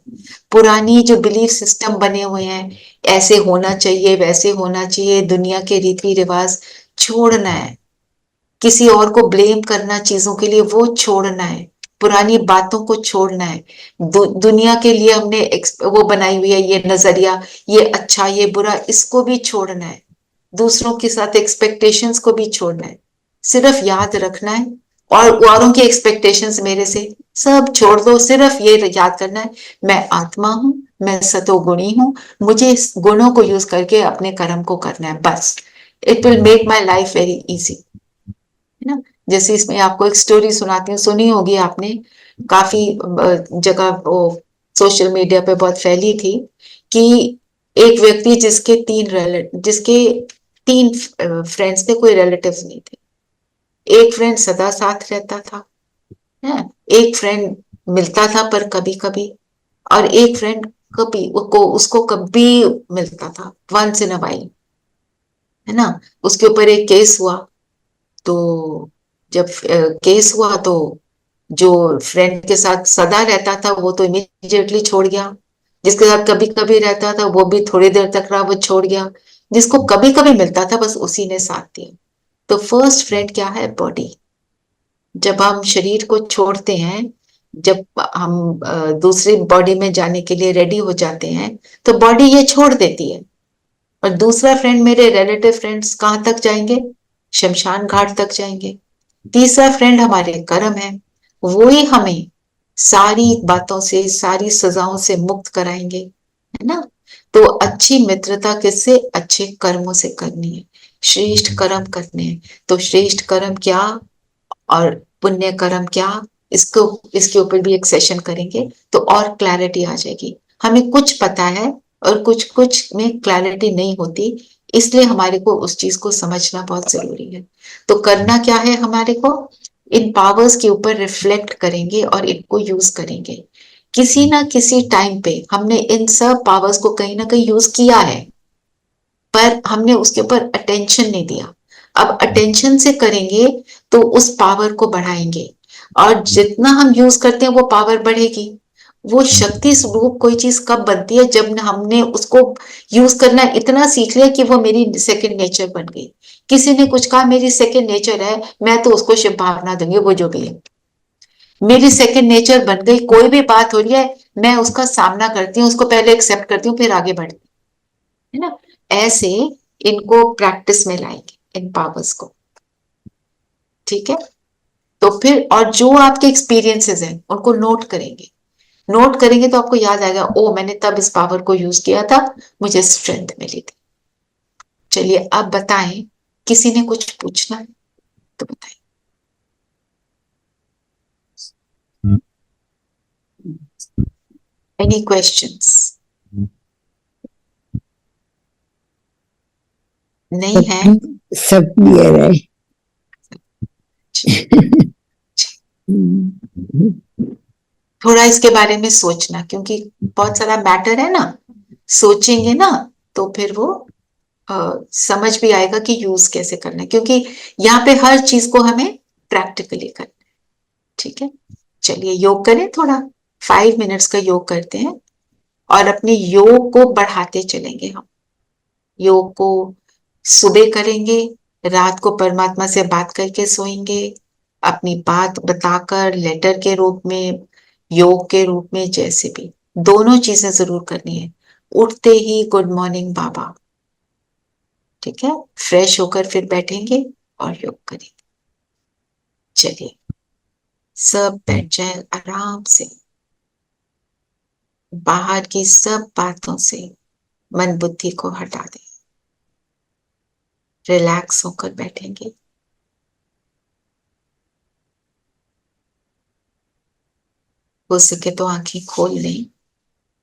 पुरानी जो बिलीफ सिस्टम बने हुए हैं, ऐसे होना चाहिए, वैसे होना चाहिए, दुनिया के रीति रिवाज छोड़ना है। किसी और को ब्लेम करना चीजों के लिए, वो छोड़ना है। पुरानी बातों को छोड़ना है। दुनिया के लिए हमने वो बनाई हुई है ये नजरिया, ये अच्छा ये बुरा, इसको भी छोड़ना है। दूसरों के साथ एक्सपेक्टेशंस को भी छोड़ना है। सिर्फ याद रखना है, और औरों की एक्सपेक्टेशंस मेरे से सब छोड़ दो। सिर्फ ये याद करना है, मैं आत्मा हूं, मैं सतोगुणी हूं, मुझे इस गुणों को यूज करके अपने कर्म को करना है बस। It will make my life very easy, है ना। जैसे इसमें आपको एक स्टोरी सुनाती हूँ, सुनी होगी आपने, काफी जगह वो सोशल मीडिया पे बहुत फैली थी, कि एक व्यक्ति जिसके तीन फ्रेंड्स थे, कोई रिलेटिव्स नहीं थे। एक फ्रेंड सदा साथ रहता था, है। एक फ्रेंड मिलता था पर कभी कभी, और एक फ्रेंड कभी उसको कभी मिलता था, वंस इन अ वाइल, है ना। उसके ऊपर एक केस हुआ। तो जब केस हुआ तो जो फ्रेंड के साथ सदा रहता था वो तो इमीडिएटली छोड़ गया, जिसके साथ कभी कभी रहता था वो भी थोड़ी देर तक रहा, वो छोड़ गया। जिसको कभी कभी मिलता था बस उसी ने साथ दिया। तो फर्स्ट फ्रेंड क्या है? बॉडी। जब हम शरीर को छोड़ते हैं, जब हम दूसरी बॉडी में जाने के लिए रेडी हो जाते हैं, तो बॉडी ये छोड़ देती है। और दूसरा फ्रेंड, मेरे रिलेटिव फ्रेंड्स कहाँ तक जाएंगे? शमशान घाट तक जाएंगे। तीसरा फ्रेंड हमारे कर्म है, वो ही हमें सारी बातों से, सारी सजाओं से मुक्त कराएंगे, है ना। तो अच्छी मित्रता किससे? अच्छे कर्मों से करनी है, श्रेष्ठ कर्म करने हैं। तो श्रेष्ठ कर्म क्या और पुण्य कर्म क्या, इसको इसके ऊपर भी एक सेशन करेंगे तो और क्लैरिटी आ जाएगी। हमें कुछ पता है और कुछ कुछ में क्लैरिटी नहीं होती, इसलिए हमारे को उस चीज को समझना बहुत जरूरी है। तो करना क्या है हमारे को? इन पावर्स के ऊपर रिफ्लेक्ट करेंगे और इनको यूज करेंगे। किसी ना किसी टाइम पे हमने इन सब पावर्स को कहीं ना कहीं यूज किया है, पर हमने उसके ऊपर अटेंशन नहीं दिया। अब अटेंशन से करेंगे तो उस पावर को बढ़ाएंगे, और जितना हम यूज करते हैं वो पावर बढ़ेगी। वो शक्ति स्वरूप कोई चीज कब बनती है? जब हमने उसको यूज करना इतना सीख लिया कि वो मेरी सेकंड नेचर बन गई। किसी ने कुछ कहा मेरी सेकंड नेचर है, मैं तो उसको शुभ भावना दूंगी, वो जो भी है मेरी सेकंड नेचर बन गई। कोई भी बात हो रही है, मैं उसका सामना करती हूँ, उसको पहले एक्सेप्ट करती हूँ, फिर आगे बढ़ती हूँ, है ना। ऐसे इनको प्रैक्टिस में लाएंगे, इन पावर्स को। ठीक है। तो फिर और जो आपके एक्सपीरियंसेस हैं उनको नोट करेंगे। नोट करेंगे तो आपको याद आएगा, ओ मैंने तब इस पावर को यूज किया था, मुझे स्ट्रेंथ मिली थी। चलिए अब बताएं, किसी ने कुछ पूछना है तो बताएं। Any questions? नहीं है? सब क्लियर है। थोड़ा इसके बारे में सोचना, क्योंकि बहुत सारा मैटर है ना। सोचेंगे ना तो फिर वो समझ भी आएगा कि यूज कैसे करना है, क्योंकि यहाँ पे हर चीज को हमें प्रैक्टिकली करना है। ठीक है। चलिए योग करें थोड़ा, 5 मिनट्स का योग करते हैं, और अपने योग को बढ़ाते चलेंगे हम। योग को सुबह करेंगे, रात को परमात्मा से बात करके सोएंगे, अपनी बात बताकर, लेटर के रूप में, योग के रूप में, जैसे भी। दोनों चीजें जरूर करनी है। उठते ही गुड मॉर्निंग बाबा, ठीक है। फ्रेश होकर फिर बैठेंगे और योग करेंगे। चलिए सब बैठ जाए आराम से, बाहर की सब बातों से मन बुद्धि को हटा दें, रिलैक्स होकर बैठेंगे। हो सके तो आंखें खोल लें।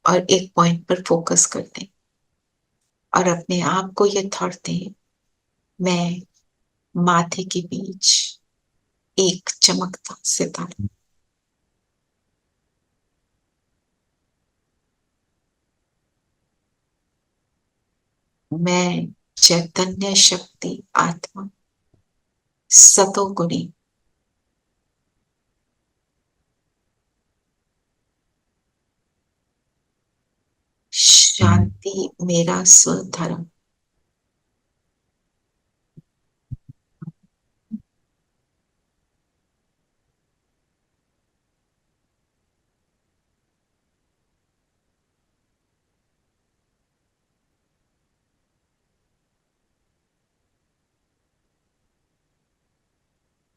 और एक पॉइंट पर फोकस कर दें और अपने आप को ये थॉट दें, मैं माथे के बीच एक चमकता सितारा। मैं चैतन्य शक्ति आत्मा सतोगुणी शांति मेरा स्वधर्म।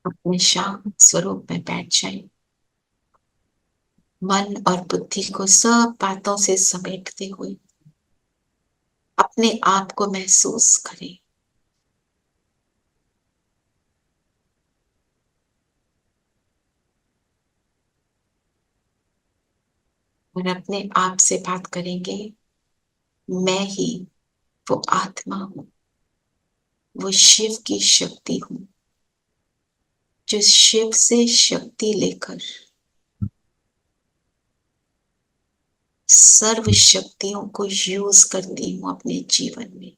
अपने शांत स्वरूप में बैठ जाए, मन और बुद्धि को सब बातों से समेटते हुए अपने आप को महसूस करें। और अपने आप से बात करेंगे, मैं ही वो आत्मा हूं, वो शिव की शक्ति हूं, जो शिव से शक्ति लेकर सर्व शक्तियों को यूज करती हूं अपने जीवन में।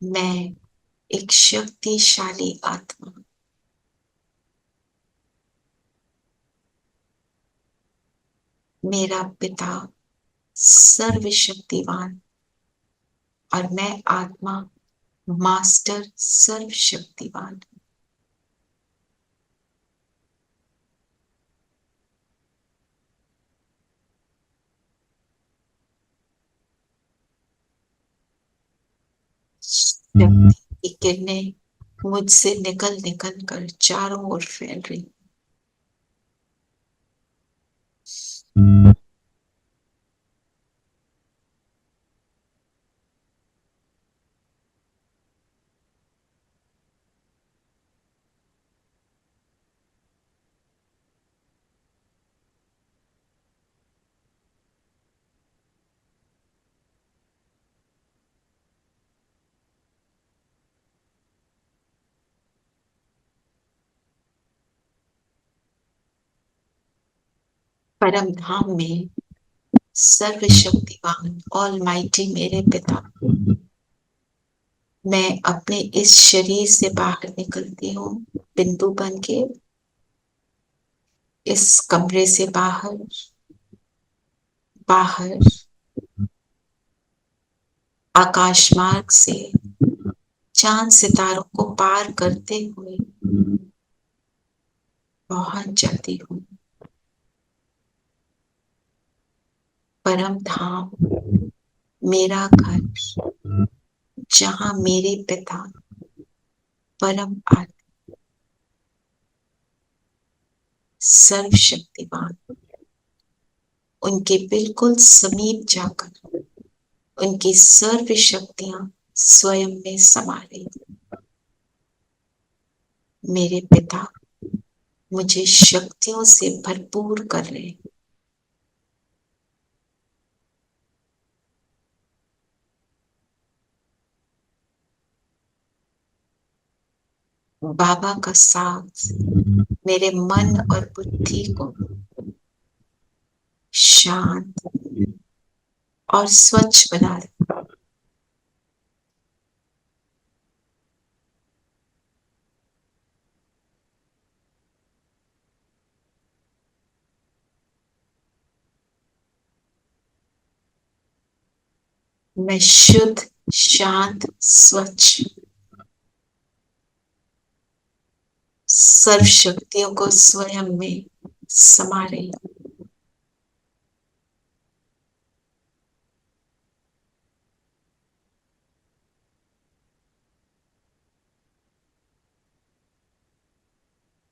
मैं एक शक्तिशाली आत्मा, मेरा पिता सर्वशक्तिवान और मैं आत्मा मास्टर सर्वशक्तिवान। शक्ति की किरणें मुझसे निकल निकल कर चारों ओर फैल रही। परम धाम में सर्वशक्तिवान ऑलमाइटी मेरे पिता, मैं अपने इस शरीर से बाहर निकलती हूँ बिंदु बन के, इस कमरे से बाहर बाहर आकाश मार्ग से चांद सितारों को पार करते हुए पहुंच जाती हूँ परम धाम, मेरा घर, जहां मेरे पिता परम आत्मा सर्वशक्तिवान उनके बिल्कुल समीप जाकर उनकी सर्व शक्तियां स्वयं में समा रही। मेरे पिता मुझे शक्तियों से भरपूर कर रहे। बाबा का साथ मेरे मन और बुद्धि को शांत और स्वच्छ बना रहे। मैं शुद्ध, शांत, स्वच्छ सर्व शक्तियों को स्वयं में समा रही हूं।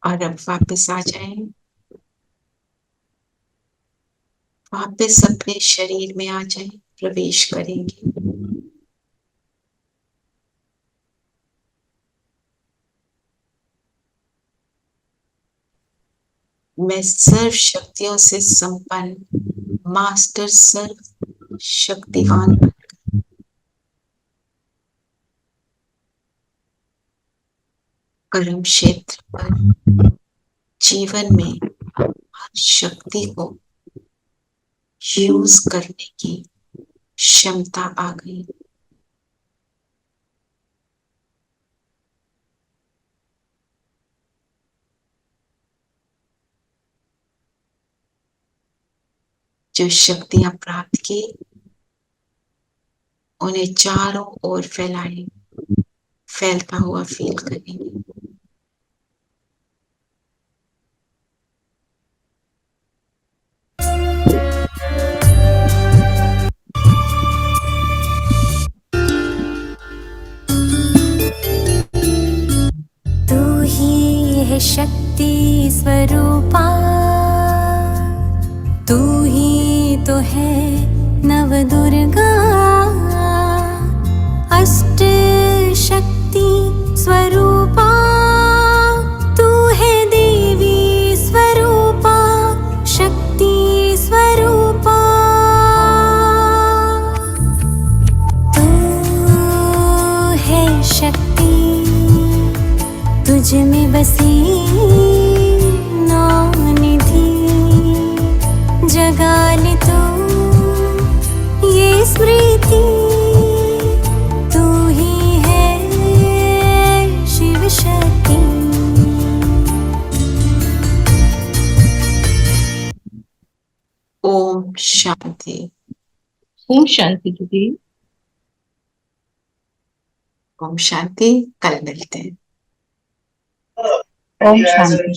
और अब वापस आ जाएं, वापस अपने शरीर में आ जाएं, प्रवेश करेंगे। मैं सर्व शक्तियों से संपन्न मास्टर सर्व शक्तिवान कर्म क्षेत्र पर जीवन में हर शक्ति को यूज करने की क्षमता आ गई। जो शक्तियां प्राप्त की उन्हें चारों ओर फैलाएं, फैलता हुआ फील करेंगे। तू ही है शक्ति स्वरूपा, तू ही तो है नव दुर्गा, अष्ट शक्ति स्वरूपा, तू है देवी स्वरूपा, शक्ति स्वरूपा। तू है शक्ति, तुझ में बसी नौ निधि, जगा ले तू ये स्मृति, तू ही है शिव शक्ति। ओम शांति। ओम शांति दीदी। ओम शांति। कल मिलते हैं। ओम शांति।